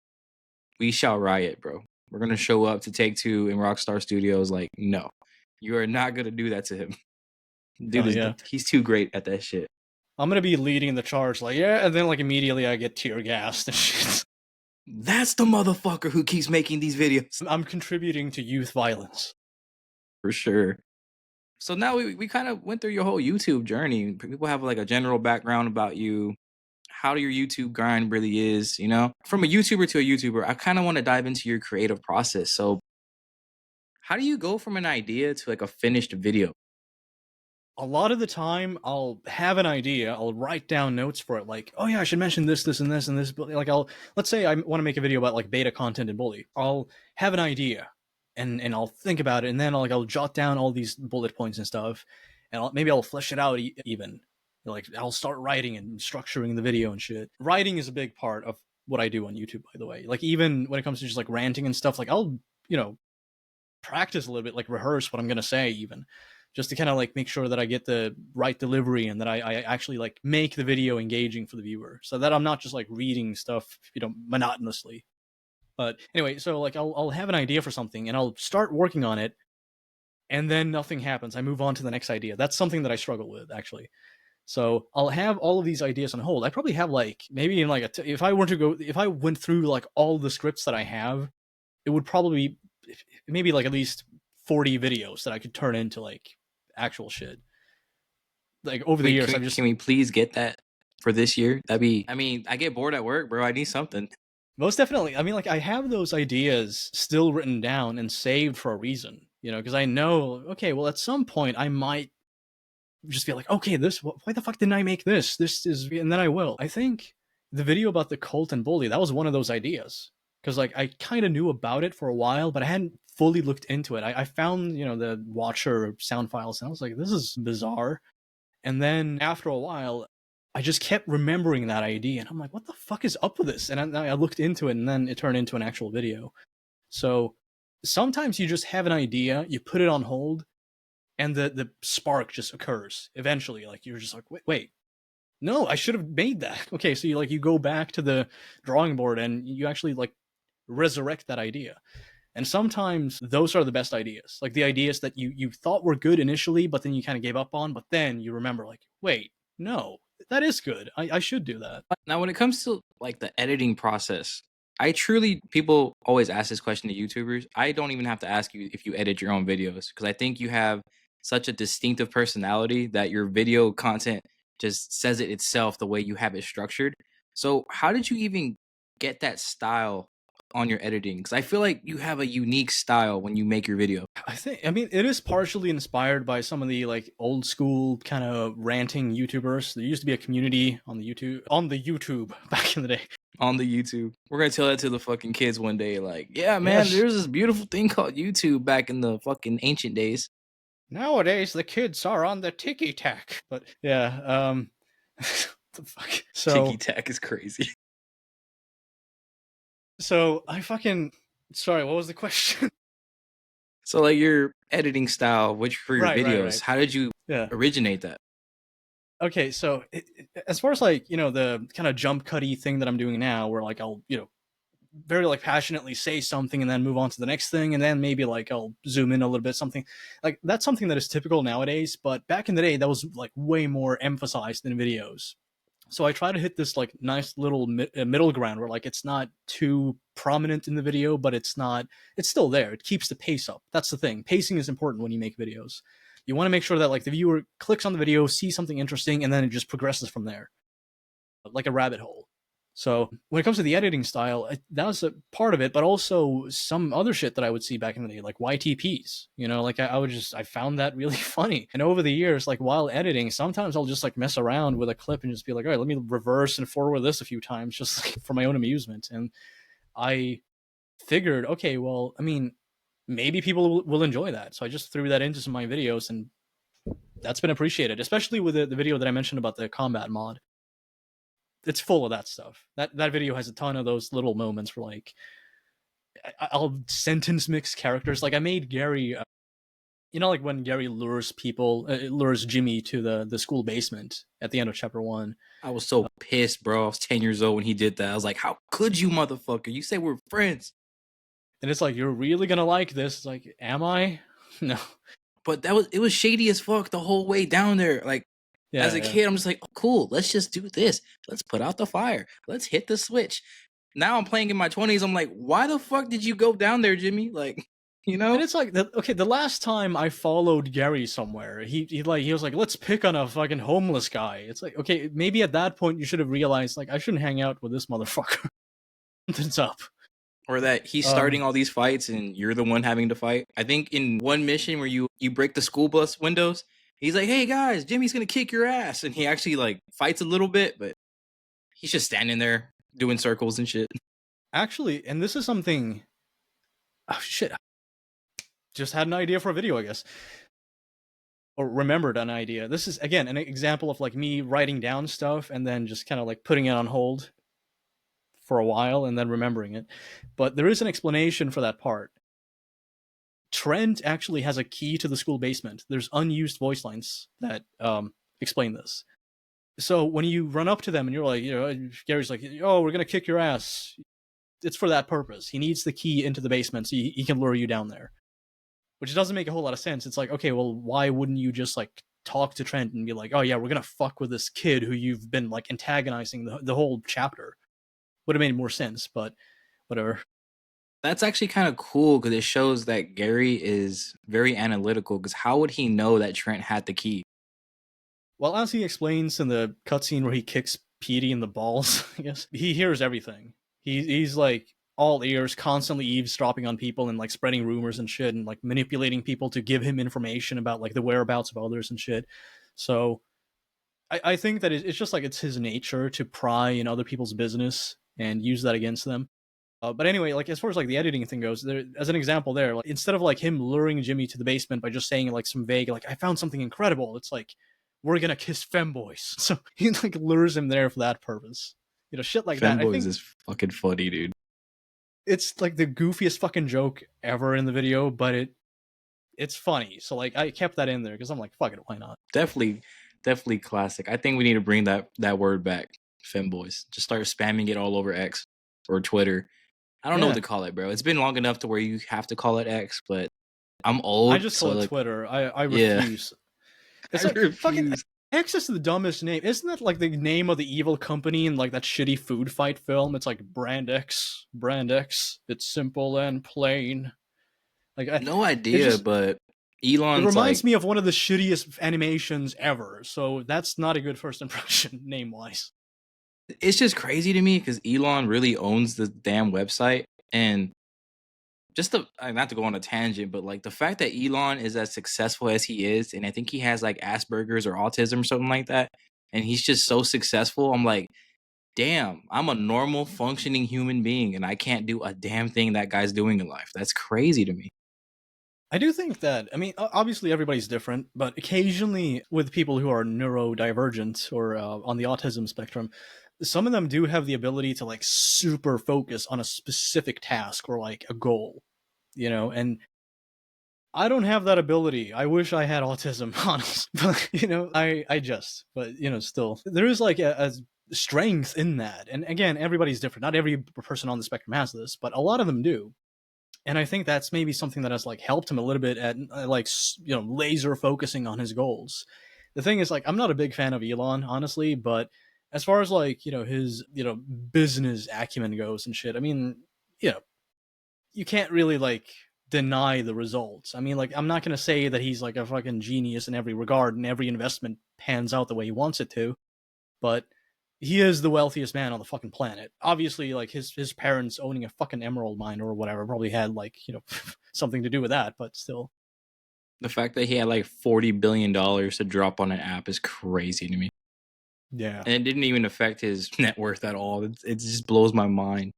we shall riot, bro. We're gonna show up to Take-Two and Rockstar Studios like, no, you are not gonna do that to him. Dude, he's too great at that shit. I'm gonna be leading the charge, like, yeah, and then like immediately I get tear gassed and shit. That's the motherfucker who keeps making these videos. I'm contributing to youth violence. For sure. So now we kind of went through your whole YouTube journey. People have like a general background about you, how your YouTube grind really is, From a YouTuber to a YouTuber, I kind of want to dive into your creative process. So how do you go from an idea to like a finished video? A lot of the time, I'll have an idea, I'll write down notes for it, like, oh yeah, I should mention this, this, and this, and this. But like, let's say I want to make a video about like beta content in Bully. I'll have an idea, and I'll think about it, and then I'll jot down all these bullet points and stuff, and maybe I'll flesh it out even. Like, I'll start writing and structuring the video and shit. Writing is a big part of what I do on YouTube, by the way. Like, even when it comes to just like ranting and stuff, like I'll practice a little bit, like rehearse what I'm gonna say, even just to kind of like make sure that I get the right delivery and that I actually like make the video engaging for the viewer, so that I'm not just like reading stuff, monotonously. But anyway, so like I'll have an idea for something and I'll start working on it, and then nothing happens. I move on to the next idea. That's something that I struggle with, actually. So I'll have all of these ideas on hold. I probably have like maybe in like if I went through like all the scripts that I have, it would probably be maybe like at least 40 videos that I could turn into like actual shit. Like over the years, can we please get that for this year? I get bored at work, bro. I need something. Most definitely. I mean, like, I have those ideas still written down and saved for a reason, because I know, okay, well, at some point I might just be like, okay, why the fuck didn't I make this? And then I will. I think the video about the cult and Bully, that was one of those ideas. Because, like, I kind of knew about it for a while, but I hadn't fully looked into it. I found, the Watcher sound files, and I was like, this is bizarre. And then after a while, I just kept remembering that idea, and I'm like, what the fuck is up with this? And I looked into it, and then it turned into an actual video. So sometimes you just have an idea, you put it on hold, and the spark just occurs eventually. Like, you're just like, wait, no, I should have made that. Okay, so you go back to the drawing board, and you actually like resurrect that idea. And sometimes those are the best ideas, like the ideas that you thought were good initially, but then you kind of gave up on, but then you remember, like, wait, no, that is good. I should do that. Now, when it comes to like the editing process, people always ask this question to YouTubers. I don't even have to ask you if you edit your own videos, because I think you have such a distinctive personality that your video content just says it itself the way you have it structured. So how did you even get that style on your editing? Because I feel like you have a unique style when you make your video. I mean, it is partially inspired by some of the like old school kind of ranting YouTubers. There used to be a community on the YouTube back in the day. On the YouTube, we're gonna tell that to the fucking kids one day. Like, yeah, man, Yes. there's this beautiful thing called YouTube back in the fucking ancient days. Nowadays, the kids are on the tiki tack. But yeah, the fuck. Tiki tack is crazy. So I fucking sorry. What was the question? So like your editing style, which for your videos, right. how did you originate that? Okay, so as far as like, you know, the kind of jump cutty thing that I'm doing now, where like I'll, you know, very like passionately say something and then move on to the next thing, and then maybe like I'll zoom in a little bit, something like that's something that is typical nowadays. But back in the day, that was like way more emphasized in videos. So I try to hit this like nice little middle ground where like it's not too prominent in the video, but it's still there. It keeps the pace up. That's the thing. Pacing is important when you make videos. You want to make sure that like the viewer clicks on the video, sees something interesting, and then it just progresses from there, like a rabbit hole. So when it comes to the editing style, that was a part of it, but also some other shit that I would see back in the day, like YTPs. You know, like I found that really funny. And over the years, like while editing, sometimes I'll just like mess around with a clip and just be like, all right, let me reverse and forward this a few times just like, for my own amusement. And I figured, okay, well, I mean, maybe people will enjoy that. So I just threw that into some of my videos, and that's been appreciated, especially with the video that I mentioned about the combat mod. It's full of that stuff. That video has a ton of those little moments where like I'll sentence mix characters. Like I made Gary, you know, like when Gary lures Jimmy to the school basement at the end of chapter 1. I was so pissed, bro. I was 10 years old when he did that. I was like, how could you, motherfucker? You say we're friends. And it's like, you're really gonna like this. It's like, am I? No. But it was shady as fuck the whole way down there. Like, as a kid, I'm just like, oh, cool, let's just do this. Let's put out the fire. Let's hit the switch. Now I'm playing in my 20s. I'm like, why the fuck did you go down there, Jimmy? Like, you know? And it's like, the last time I followed Gary somewhere, he was like, let's pick on a fucking homeless guy. It's like, okay, maybe at that point you should have realized, like, I shouldn't hang out with this motherfucker. Something's up. Or that he's starting all these fights and you're the one having to fight. I think in one mission where you break the school bus windows, he's like, hey guys, Jimmy's gonna kick your ass. And he actually like fights a little bit, but he's just standing there doing circles and shit. Actually, and this is something, oh shit, just had an idea for a video, I guess. Or remembered an idea. This is, again, an example of like me writing down stuff and then just kind of like putting it on hold for a while and then remembering it. But there is an explanation for that part. Trent actually has a key to the school basement. There's unused voice lines that explain this. So when you run up to them and you're like, you know, Gary's like, oh, we're gonna kick your ass. It's for that purpose. He needs the key into the basement so he can lure you down there. Which doesn't make a whole lot of sense. It's like, okay, well, why wouldn't you just like talk to Trent and be like, oh yeah, we're gonna fuck with this kid who you've been like antagonizing the whole chapter? Would have made more sense, but whatever. That's actually kind of cool because it shows that Gary is very analytical, because how would he know that Trent had the key? Well, as he explains in the cutscene where he kicks Petey in the balls, I guess, he hears everything. He's like all ears, constantly eavesdropping on people and like spreading rumors and shit and like manipulating people to give him information about like the whereabouts of others and shit. So I think that it's just like it's his nature to pry in other people's business and use that against them. But anyway, like as far as like the editing thing goes, there, as an example there, like instead of like him luring Jimmy to the basement by just saying like some vague, like I found something incredible, it's like, we're gonna kiss femboys. So he like lures him there for that purpose. You know, shit like that. Femboys is fucking funny, dude. It's like the goofiest fucking joke ever in the video, but it's funny. So like I kept that in there because I'm like, fuck it, why not? Definitely classic. I think we need to bring that word back. Femboys. Just start spamming it all over X or Twitter. I don't know what to call it, bro. It's been long enough to where you have to call it X, but I'm old. I just call it Twitter. I refuse. It's like fucking X is the dumbest name. Isn't that like the name of the evil company in like that shitty food fight film? It's like Brand X. It's simple and plain. Like no idea, but Elon. It reminds me of one of the shittiest animations ever. So that's not a good first impression name wise. It's just crazy to me because Elon really owns the damn website. And just the not to go on a tangent, but like the fact that Elon is as successful as he is, and I think he has like Asperger's or autism or something like that, and he's just so successful. I'm like, damn, I'm a normal functioning human being, and I can't do a damn thing that guy's doing in life. That's crazy to me. I do think that, I mean, obviously everybody's different, but occasionally with people who are neurodivergent or on the autism spectrum, some of them do have the ability to like super focus on a specific task or like a goal, you know, and I don't have that ability. I wish I had autism, honest, but you know, but you know, still, there is like a strength in that. And again, everybody's different. Not every person on the spectrum has this, but a lot of them do. And I think that's maybe something that has like helped him a little bit at like you know laser focusing on his goals. The thing is, like, I'm not a big fan of Elon, honestly, but as far as like you know his you know business acumen goes and shit, I mean, you know, you can't really like deny the results. I mean, like, I'm not gonna say that he's like a fucking genius in every regard and every investment pans out the way he wants it to, but he is the wealthiest man on the fucking planet. Obviously, like his parents owning a fucking emerald mine or whatever probably had like you know something to do with that, but still. The fact that he had like $40 billion to drop on an app is crazy to me, Yeah, and it didn't even affect his net worth at all. It just blows my mind.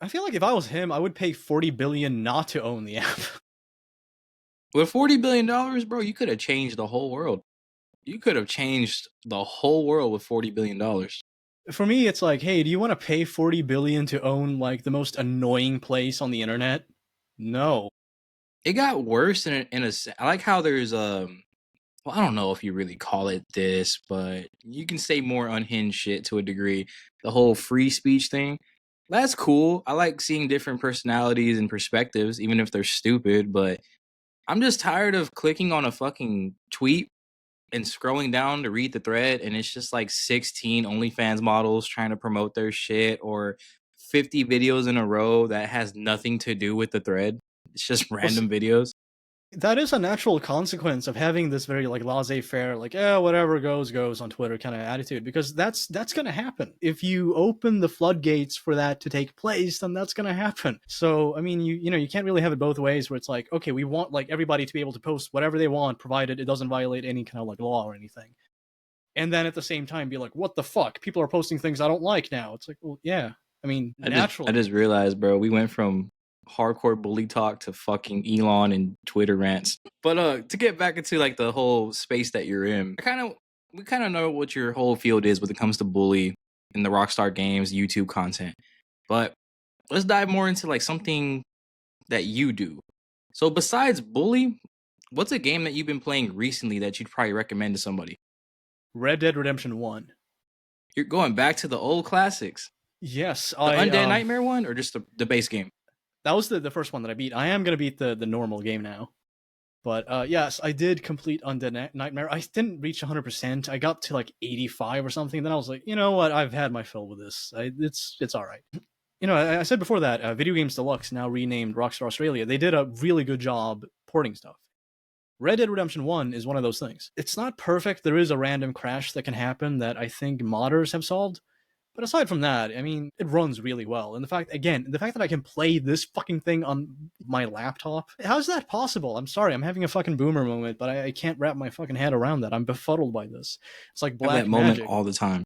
I feel like if I was him, I would pay 40 billion not to own the app. With $40 billion, bro, you could have changed the whole world. You could have changed the whole world with $40 billion. For me, it's like, hey, do you want to pay 40 billion to own like the most annoying place on the internet? No. It got worse I like how there's well, I don't know if you really call it this, but you can say more unhinged shit to a degree. The whole free speech thing. That's cool. I like seeing different personalities and perspectives, even if they're stupid, but I'm just tired of clicking on a fucking tweet and scrolling down to read the thread, and it's just like 16 OnlyFans models trying to promote their shit, or 50 videos in a row that has nothing to do with the thread. It's just Well, random videos. that is a natural consequence of having this very like laissez-faire, like yeah, whatever goes on Twitter kind of attitude, because that's gonna happen if you open the floodgates for that to take place. Then that's gonna happen. So I mean, you know, you can't really have it both ways, where it's like, okay, we want like everybody to be able to post whatever they want, provided it doesn't violate any kind of like law or anything. And then at the same time, be like, what the fuck? People are posting things I don't like now. It's like, well, yeah. I mean, I naturally. just realized, bro, we went from hardcore bully talk to fucking Elon and Twitter rants. But to get back into like the whole space that you're in, we kind of know what your whole field is when it comes to bully and the Rockstar Games YouTube content. But let's dive more into like something that you do. So besides bully, what's a game that you've been playing recently that you'd probably recommend to somebody? Red Dead Redemption 1. You're going back to the old classics. Yes, The I Undead Nightmare one, or just the base game? that was the first one that I beat. I am gonna beat the normal game now. But yes, I did complete Undead Nightmare. I didn't reach 100%. I got to like 85 or something. Then I was like, you know what? I've had my fill with this. It's all right. You know, I said before that Video Games Deluxe, now renamed Rockstar Australia, they did a really good job porting stuff. Red Dead Redemption 1 is one of those things. It's not perfect. There is a random crash that can happen that I think modders have solved. But aside from that, I mean, it runs really well. And the fact that I can play this fucking thing on my laptop, how's that possible? I'm sorry, I'm having a fucking boomer moment, but I can't wrap my fucking head around that. I'm befuddled by this. It's like I have that black moment magic. all the time.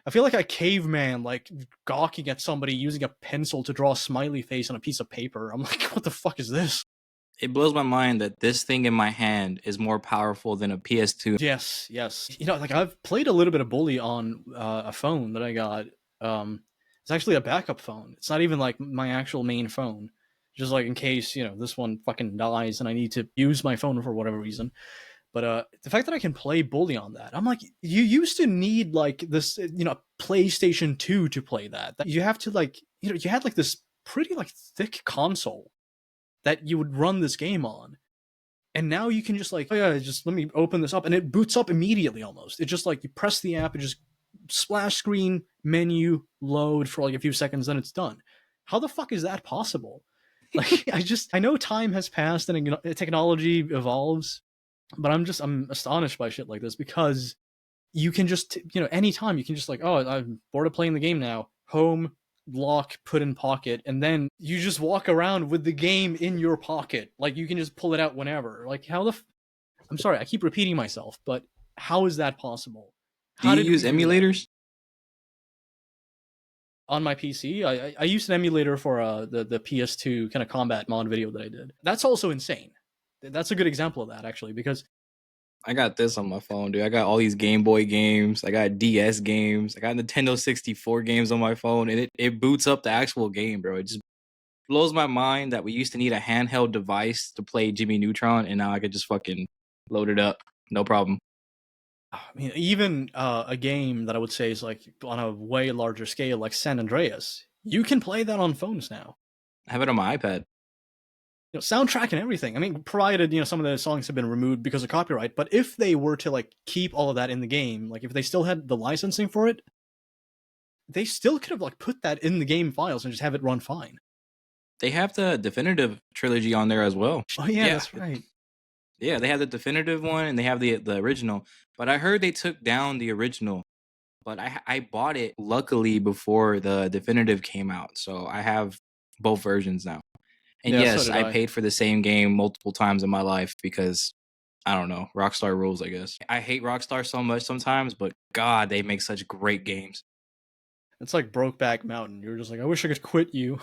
I feel like a caveman, like gawking at somebody using a pencil to draw a smiley face on a piece of paper. I'm like, what the fuck is this? It blows my mind that this thing in my hand is more powerful than a PS2. Yes, yes. You know, like I've played a little bit of Bully on a phone that I got. It's actually a backup phone. It's not even like my actual main phone. Just like in case, you know, this one fucking dies and I need to use my phone for whatever reason. But the fact that I can play Bully on that, I'm like, you used to need like this, you know, PlayStation 2 to play that. You have to like, you know, you had like this pretty like thick console that you would run this game on. And now you can just like, oh yeah, just let me open this up, and it boots up immediately almost. It just like you press the app, it just splash screen, menu, load for like a few seconds, then it's done. How the fuck is that possible? Like I know time has passed and technology evolves, but I'm astonished by shit like this because you can just, anytime you can just like, oh, I'm bored of playing the game now. Home, lock, put in pocket, and then you just walk around with the game in your pocket. Like you can just pull it out whenever. Like I'm sorry, I keep repeating myself, but how is that possible? Do How you did we use do that? emulators? On my PC, I used an emulator for the PS2 kind of combat mod video that I did. That's also insane. That's a good example of that actually, because I got this on my phone, dude. I got all these Game Boy games. I got DS games. I got Nintendo 64 games on my phone, and it boots up the actual game, bro. It just blows my mind that we used to need a handheld device to play Jimmy Neutron, and now I could just fucking load it up, no problem. I mean, even a game that I would say is like on a way larger scale, like San Andreas, you can play that on phones now. I have it on my iPad. Soundtrack and everything. I mean, provided some of the songs have been removed because of copyright, but if they were to like keep all of that in the game, like if they still had the licensing for it, they still could have like put that in the game files and just have it run fine. They have the definitive trilogy on there as well. Oh yeah, that's right. Yeah, they have the definitive one and they have the original. But I heard they took down the original. But I bought it luckily before the definitive came out, so I have both versions now. And Yeah, so yes, did I I. paid for the same game multiple times in my life because I don't know, Rockstar rules, I guess. I hate Rockstar so much sometimes, but God, they make such great games. It's like Brokeback Mountain. You're just like, I wish I could quit you.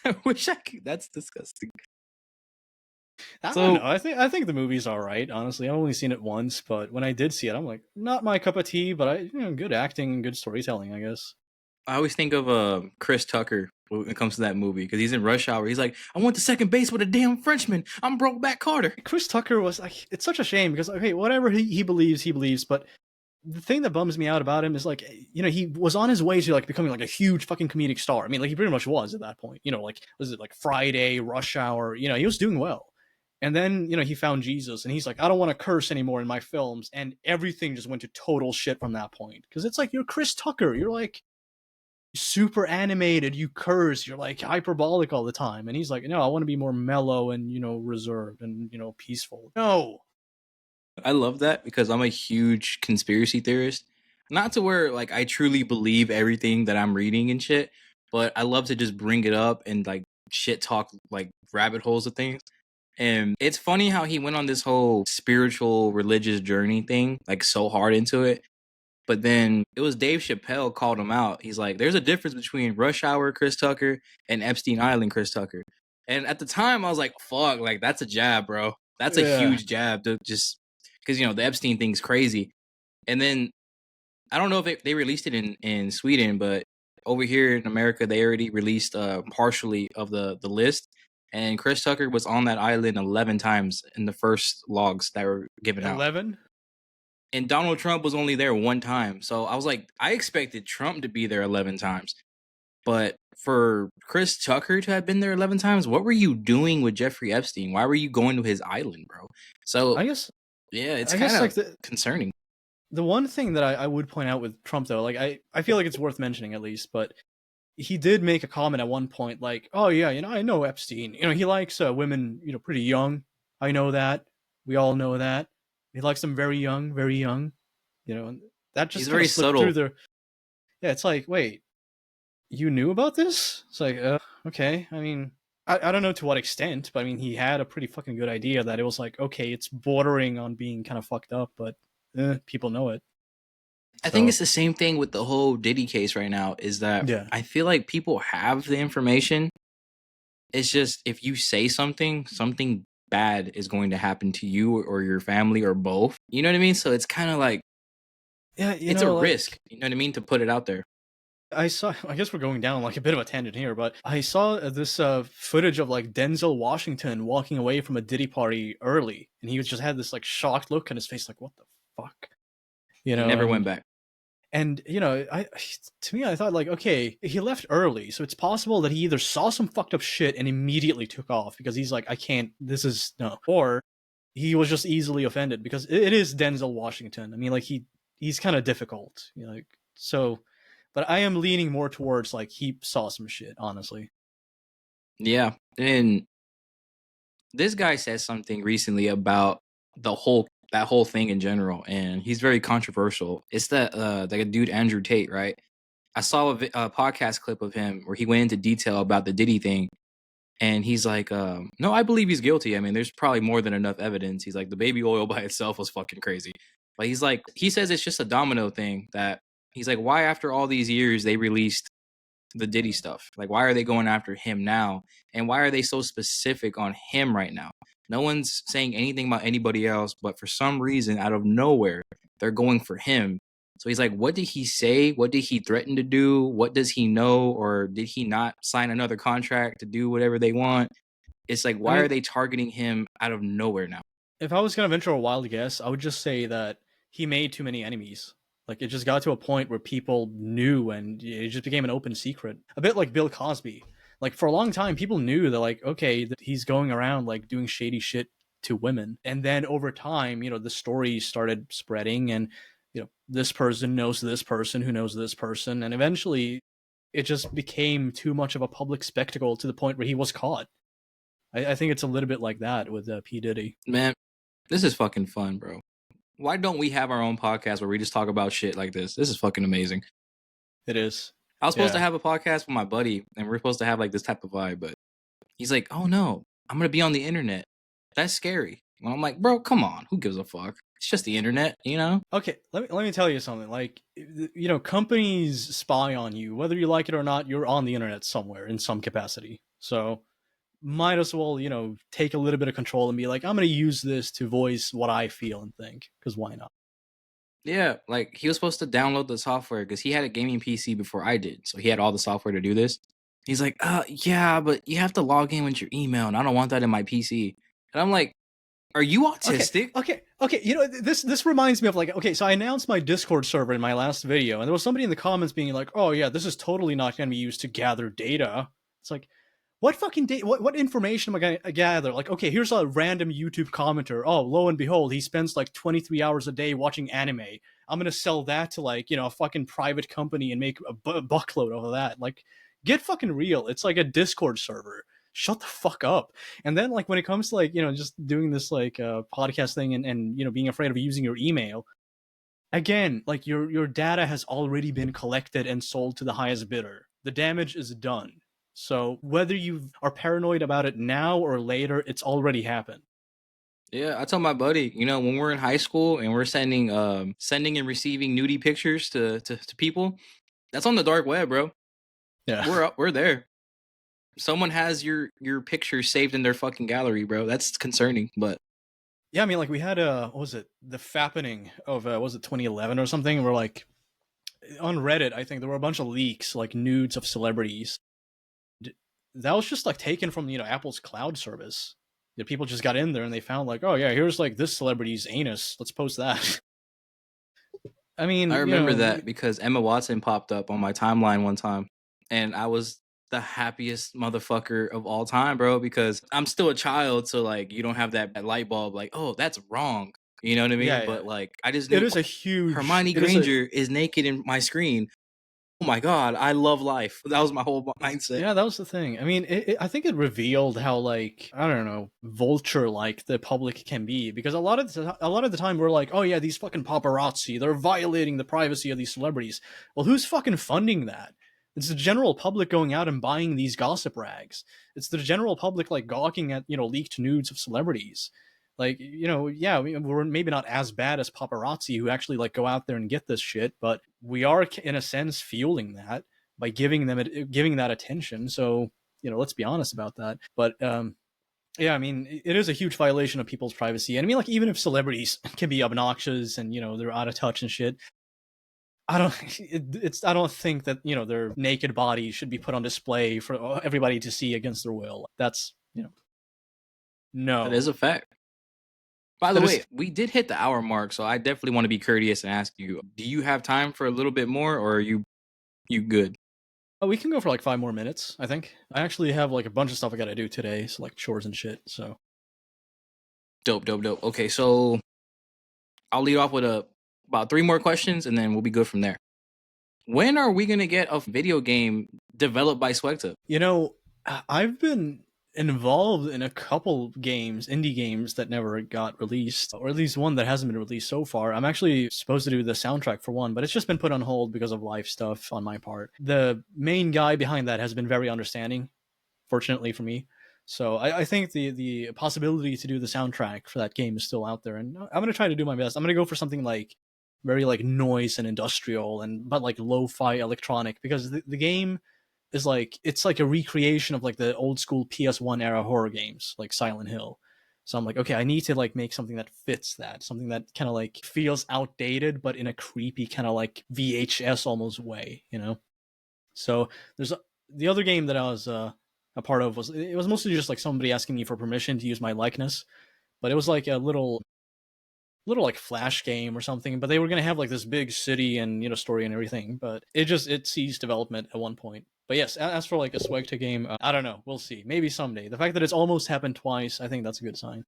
I wish I could. That's disgusting. I don't know. So I think the movie's all right. Honestly, I've only seen it once, but when I did see it, I'm like, not my cup of tea. But good acting and good storytelling, I guess. I always think of Chris Tucker when it comes to that movie because he's in Rush Hour. He's like, I went to second base with a damn Frenchman. I'm Brokeback Carter. Chris Tucker was like, it's such a shame because okay, whatever he believes. But the thing that bums me out about him is like, he was on his way to like becoming like a huge fucking comedic star. I mean, like he pretty much was at that point. Like was it like Friday, Rush Hour? He was doing well. And then, he found Jesus and he's like, I don't want to curse anymore in my films. And everything just went to total shit from that point. Because it's like, you're Chris Tucker. You're like super animated. You curse. You're like hyperbolic all the time. And he's like, no, I want to be more mellow and, reserved and, peaceful. No. I love that because I'm a huge conspiracy theorist. Not to where like I truly believe everything that I'm reading and shit, but I love to just bring it up and like shit talk like rabbit holes of things. And it's funny how he went on this whole spiritual religious journey thing, like so hard into it. But then it was Dave Chappelle called him out. He's like, there's a difference between Rush Hour Chris Tucker and Epstein Island Chris Tucker. And at the time I was like, fuck, like that's a jab, bro. That's a Yeah. huge jab to just because the Epstein thing's crazy. And then I don't know if they released it in Sweden, but over here in America they already released partially of the list. And Chris Tucker was on that island 11 times in the first logs that were given out. 11? And Donald Trump was only there one time. So I was like, I expected Trump to be there 11 times. But for Chris Tucker to have been there 11 times, what were you doing with Jeffrey Epstein? Why were you going to his island, bro? So I guess, yeah, it's I kind guess of like concerning. the one thing that I would point out with Trump though, like I feel like it's worth mentioning at least, but he did make a comment at one point like, oh yeah, I know Epstein. He likes women, pretty young. I know that. We all know that. He likes them very young, very young. And that just He's kind very of slipped subtle. through the. Yeah, it's like, wait, you knew about this? It's like, okay. I mean, I don't know to what extent, but I mean, he had a pretty fucking good idea that it was like, okay, it's bordering on being kind of fucked up, but people know it. I think So, it's the same thing with the whole Diddy case right now is that yeah. I feel like people have the information. It's just if you say something bad is going to happen to you or your family or both. You know what I mean? So it's kind of like Yeah, it's a like, risk, you know what I mean, to put it out there. I guess we're going down like a bit of a tangent here, but I saw this footage of like Denzel Washington walking away from a Diddy party early, and he just had this like shocked look on his face, like, what the fuck? He never went back. And I to me, I thought like, okay, he left early, so it's possible that he either saw some fucked up shit and immediately took off because he's like, I can't. This is no, or he was just easily offended because it is Denzel Washington. I mean, like he's kind of difficult, like so. But I am leaning more towards like he saw some shit, honestly. Yeah. And this guy said something recently about the whole that whole thing in general, and he's very controversial. It's that dude Andrew Tate, right? I saw a podcast clip of him where he went into detail about the Diddy thing, and he's like, no, I believe he's guilty. I mean, there's probably more than enough evidence. He's like, the baby oil by itself was fucking crazy. But he's like, he says it's just a domino thing that he's like, why after all these years they released the Diddy stuff? Like, why are they going after him now? And why are they so specific on him right now? No one's saying anything about anybody else, but for some reason, out of nowhere, they're going for him. So he's like, what did he say? What did he threaten to do? What does he know? Or did he not sign another contract to do whatever they want? It's like, why are they targeting him out of nowhere now? If I was going to venture a wild guess, I would just say that he made too many enemies. Like, it just got to a point where people knew, and it just became an open secret. A bit like Bill Cosby. Like, for a long time, people knew that, like, okay, that he's going around, like, doing shady shit to women. And then over time, you know, the stories started spreading, and, you know, this person knows this person who knows this person. And eventually, it just became too much of a public spectacle to the point where he was caught. I think it's a little bit like that with P. Diddy. Man, this is fucking fun, bro. Why don't we have our own podcast where we just talk about shit like this? This is fucking amazing. It is. I was supposed to have a podcast with my buddy, and we're supposed to have like this type of vibe, but he's like, oh no, I'm going to be on the internet. That's scary. And I'm like, bro, come on. Who gives a fuck? It's just the internet, you know? Okay, let me tell you something. Like, you know, companies spy on you. Whether you like it or not, you're on the internet somewhere in some capacity. So might as well, you know, take a little bit of control and be like, I'm going to use this to voice what I feel and think, because why not? Yeah, like he was supposed to download the software because he had a gaming PC before I did. So he had all the software to do this. He's like, yeah, but you have to log in with your email, and I don't want that in my PC. And I'm like, are you autistic? Okay. You know, this reminds me of like, okay, so I announced my Discord server in my last video, and there was somebody in the comments being like, oh yeah, this is totally not going to be used to gather data. It's like, what fucking data? What information am I going to gather? Like, okay, here's a random YouTube commenter. Oh, lo and behold, he spends like 23 hours a day watching anime. I'm going to sell that to like, you know, a fucking private company and make a buckload of that. Like, get fucking real. It's like a Discord server. Shut the fuck up. And then like when it comes to like, you know, just doing this like podcast thing and you know, being afraid of using your email, again, like your data has already been collected and sold to the highest bidder. The damage is done. So whether you are paranoid about it now or later, it's already happened. Yeah, I tell my buddy, you know, when we're in high school and we're sending and receiving nudie pictures to people, that's on the dark web, bro. Yeah. We're there. Someone has your picture saved in their fucking gallery, bro. That's concerning, but yeah, I mean, like we had what was it, the fappening of was it 2011 or something? Where like on Reddit, I think there were a bunch of leaks, like nudes of celebrities. That was just like taken from, you know, Apple's cloud service. Yeah, people just got in there and they found like, oh yeah, here's like this celebrity's anus. Let's post that. I mean, I remember that because Emma Watson popped up on my timeline one time, and I was the happiest motherfucker of all time, bro, because I'm still a child, so like you don't have that light bulb like, oh, that's wrong. You know what I mean? Yeah, but like I just knew it is a huge Hermione Granger is naked in my screen. Oh my god, I love life. That was my whole mindset. Yeah, that was the thing. I mean, I think it revealed how like, I don't know, vulture-like the public can be, because a lot of the time we're like, oh yeah, these fucking paparazzi, they're violating the privacy of these celebrities. Well, who's fucking funding that? It's the general public going out and buying these gossip rags. It's the general public like gawking at, you know, leaked nudes of celebrities. Like, you know, yeah, we're maybe not as bad as paparazzi who actually like go out there and get this shit, but we are in a sense fueling that by giving that attention. So, you know, let's be honest about that. But yeah, I mean, it is a huge violation of people's privacy. And I mean, like, even if celebrities can be obnoxious and, you know, they're out of touch and shit, I don't think that, you know, their naked body should be put on display for everybody to see against their will. That's, you know, no. That is a fact. By the way, we did hit the hour mark, so I definitely want to be courteous and ask you, do you have time for a little bit more, or are you good? Oh, we can go for like 5 more minutes, I think. I actually have like a bunch of stuff I gotta do today, so like chores and shit, so. Dope. Okay, so I'll lead off with about 3 more questions, and then we'll be good from there. When are we going to get a video game developed by SWEGTA? You know, I've been involved in a couple games, indie games that never got released, or at least one that hasn't been released so far. I'm actually supposed to do the soundtrack for one, but it's just been put on hold because of life stuff on my part. The main guy behind that has been very understanding, fortunately for me. So I think the possibility to do the soundtrack for that game is still out there, and I'm gonna try to do my best. I'm gonna go for something like very like noise and industrial, and but like lo-fi electronic, because the game is like, it's like a recreation of like the old school PS1 era horror games like Silent Hill. So I'm like, okay, I need to like make something that fits that, something that kind of like feels outdated but in a creepy kind of like VHS almost way, you know. So there's the other game that I was a part of, was it was mostly just like somebody asking me for permission to use my likeness, but it was like a little like flash game or something, but they were going to have like this big city and, you know, story and everything, but it ceased development at one point. But yes, as for like a SWEGTA game, I don't know, we'll see, maybe someday. The fact that it's almost happened twice, I think that's a good sign.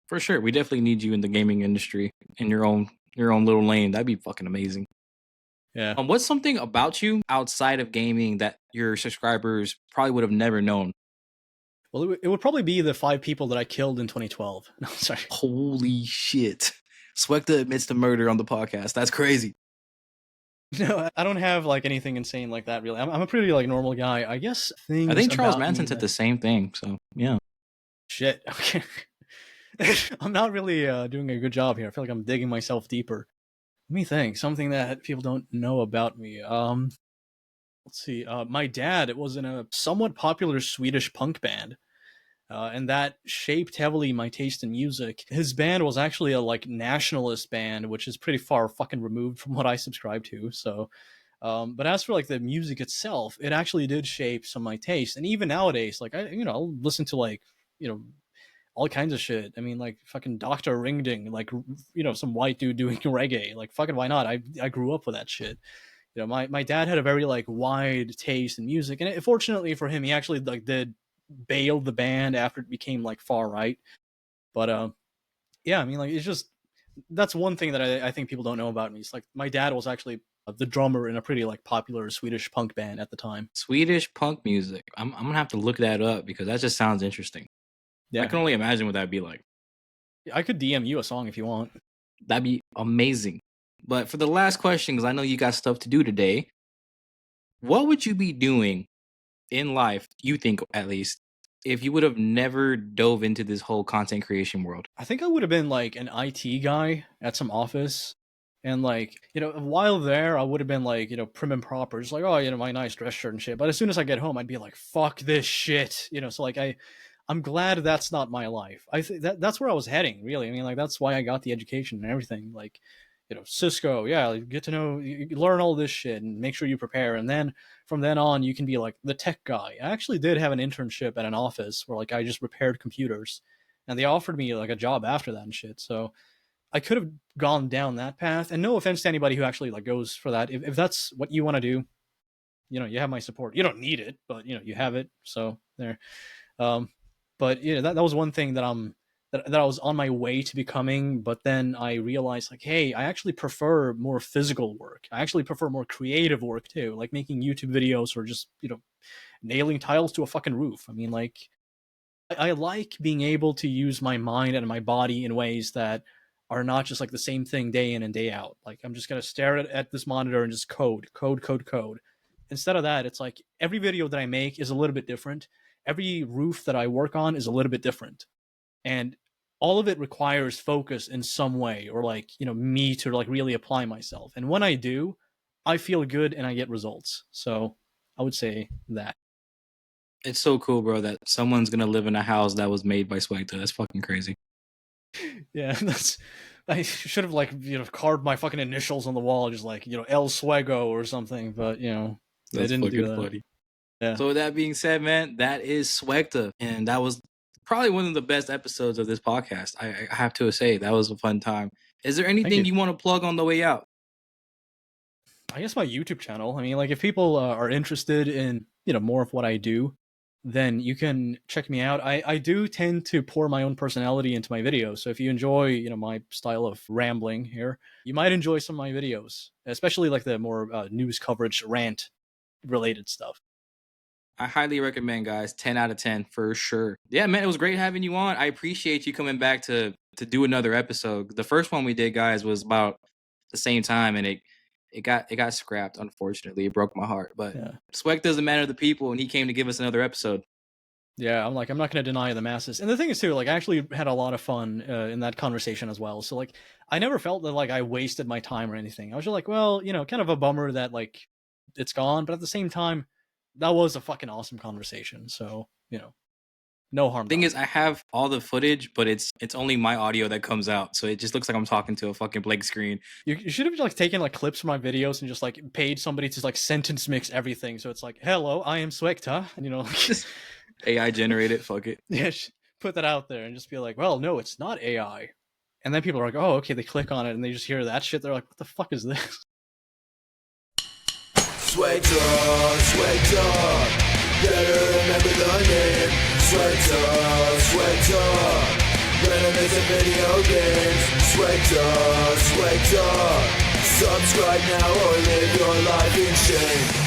For sure, we definitely need you in the gaming industry in your own little lane. That'd be fucking amazing. Yeah. What's something about you outside of gaming that your subscribers probably would have never known? Well, it would probably be the 5 people that I killed in 2012. No, sorry. Holy shit. Swekta admits to murder on the podcast. That's crazy. No, I don't have like anything insane like that, really. I'm a pretty like normal guy. I guess things I think Charles about Manson me said that... the same thing. So yeah. Shit. Okay. I'm not really doing a good job here. I feel like I'm digging myself deeper. Let me think. Something that people don't know about me. Let's see. My dad was in a somewhat popular Swedish punk band, and that shaped heavily my taste in music. His band was actually a like nationalist band, which is pretty far fucking removed from what I subscribe to. So, but as for like the music itself, it actually did shape some of my taste. And even nowadays, like I'll listen to like, you know, all kinds of shit. I mean, like fucking Dr. Ringding, like, you know, some white dude doing reggae. Like fucking why not? I grew up with that shit. You know, my dad had a very like wide taste in music, and fortunately for him, he actually like did bail the band after it became like far right. But yeah, I mean, like it's just, that's one thing that I think people don't know about me. It's like my dad was actually the drummer in a pretty like popular Swedish punk band at the time. Swedish punk music. I'm gonna have to look that up because that just sounds interesting. I Yeah, can only imagine what that'd be like. I could DM you a song if you want. That'd be amazing. But for the last question, because I know you got stuff to do today, what would you be doing in life, you think at least, if you would have never dove into this whole content creation world? I think I would have been like an IT guy at some office. And like, you know, while there, I would have been like, you know, prim and proper, just like, oh, you know, my nice dress shirt and shit. But as soon as I get home, I'd be like, fuck this shit, you know. So like, I'm glad that's not my life. I think that's where I was heading, really. I mean, like that's why I got the education and everything. Like, you know, Cisco, yeah, like, get to know, you learn all this shit and make sure you prepare, and then from then on, you can be like the tech guy. I actually did have an internship at an office where like I just repaired computers, and they offered me like a job after that and shit. So I could have gone down that path. And no offense to anybody who actually like goes for that. If that's what you want to do, you know, you have my support. You don't need it, but you know, you have it. So there. Um, but you know, that was one thing that that I was on my way to becoming, but then I realized like, hey, I actually prefer more physical work. I actually prefer more creative work too, like making YouTube videos or just, you know, nailing tiles to a fucking roof. I mean, like I like being able to use my mind and my body in ways that are not just like the same thing day in and day out. Like I'm just gonna stare at this monitor and just code. Instead of that, it's like every video that I make is a little bit different. Every roof that I work on is a little bit different, and all of it requires focus in some way, or like, you know, me to like really apply myself. And when I do, I feel good and I get results. So I would say that. It's so cool, bro, that someone's gonna live in a house that was made by Swagta. That's fucking crazy. Yeah, that's. I should have like, you know, carved my fucking initials on the wall, just like, you know, El Swego or something. But you know, they That's didn't do fucking that. funny. Yeah. So with that being said, man, that is Swagta, and that was probably one of the best episodes of this podcast. I have to say that was a fun time. Is there Thank anything you. you want to plug on the way out? I guess my YouTube channel. I mean, like if people are interested in, you know, more of what I do, then you can check me out. I do tend to pour my own personality into my videos. So if you enjoy, you know, my style of rambling here, you might enjoy some of my videos, especially like the more news coverage, rant related stuff. I highly recommend, guys. 10 out of 10 for sure. Yeah, man, it was great having you on. I appreciate you coming back to do another episode. The first one we did, guys, was about the same time, and it got scrapped. Unfortunately, it broke my heart. But Yeah. Swek does a man of the people, and he came to give us another episode. Yeah, I'm not going to deny the masses. And the thing is too, like, I actually had a lot of fun in that conversation as well. So like, I never felt that like I wasted my time or anything. I was just like, well, you know, kind of a bummer that like it's gone, but at the same time, that was a fucking awesome conversation. So, you know, no harm Thing done. is, I have all the footage, but it's only my audio that comes out, so it just looks like I'm talking to a fucking blank screen. You should have like taken like clips from my videos and just like paid somebody to like sentence mix everything. So it's like, hello, I am SWEGTA. And you know, like, Just AI generated, fuck it. yeah, put that out there and just be like, well, no, it's not AI. And then people are like, oh, okay, they click on it and they just hear that shit. They're like, what the fuck is this? SWEGTA, SWEGTA, better remember the name. SWEGTA, SWEGTA, renovating video games. SWEGTA, SWEGTA, subscribe now or live your life in shame.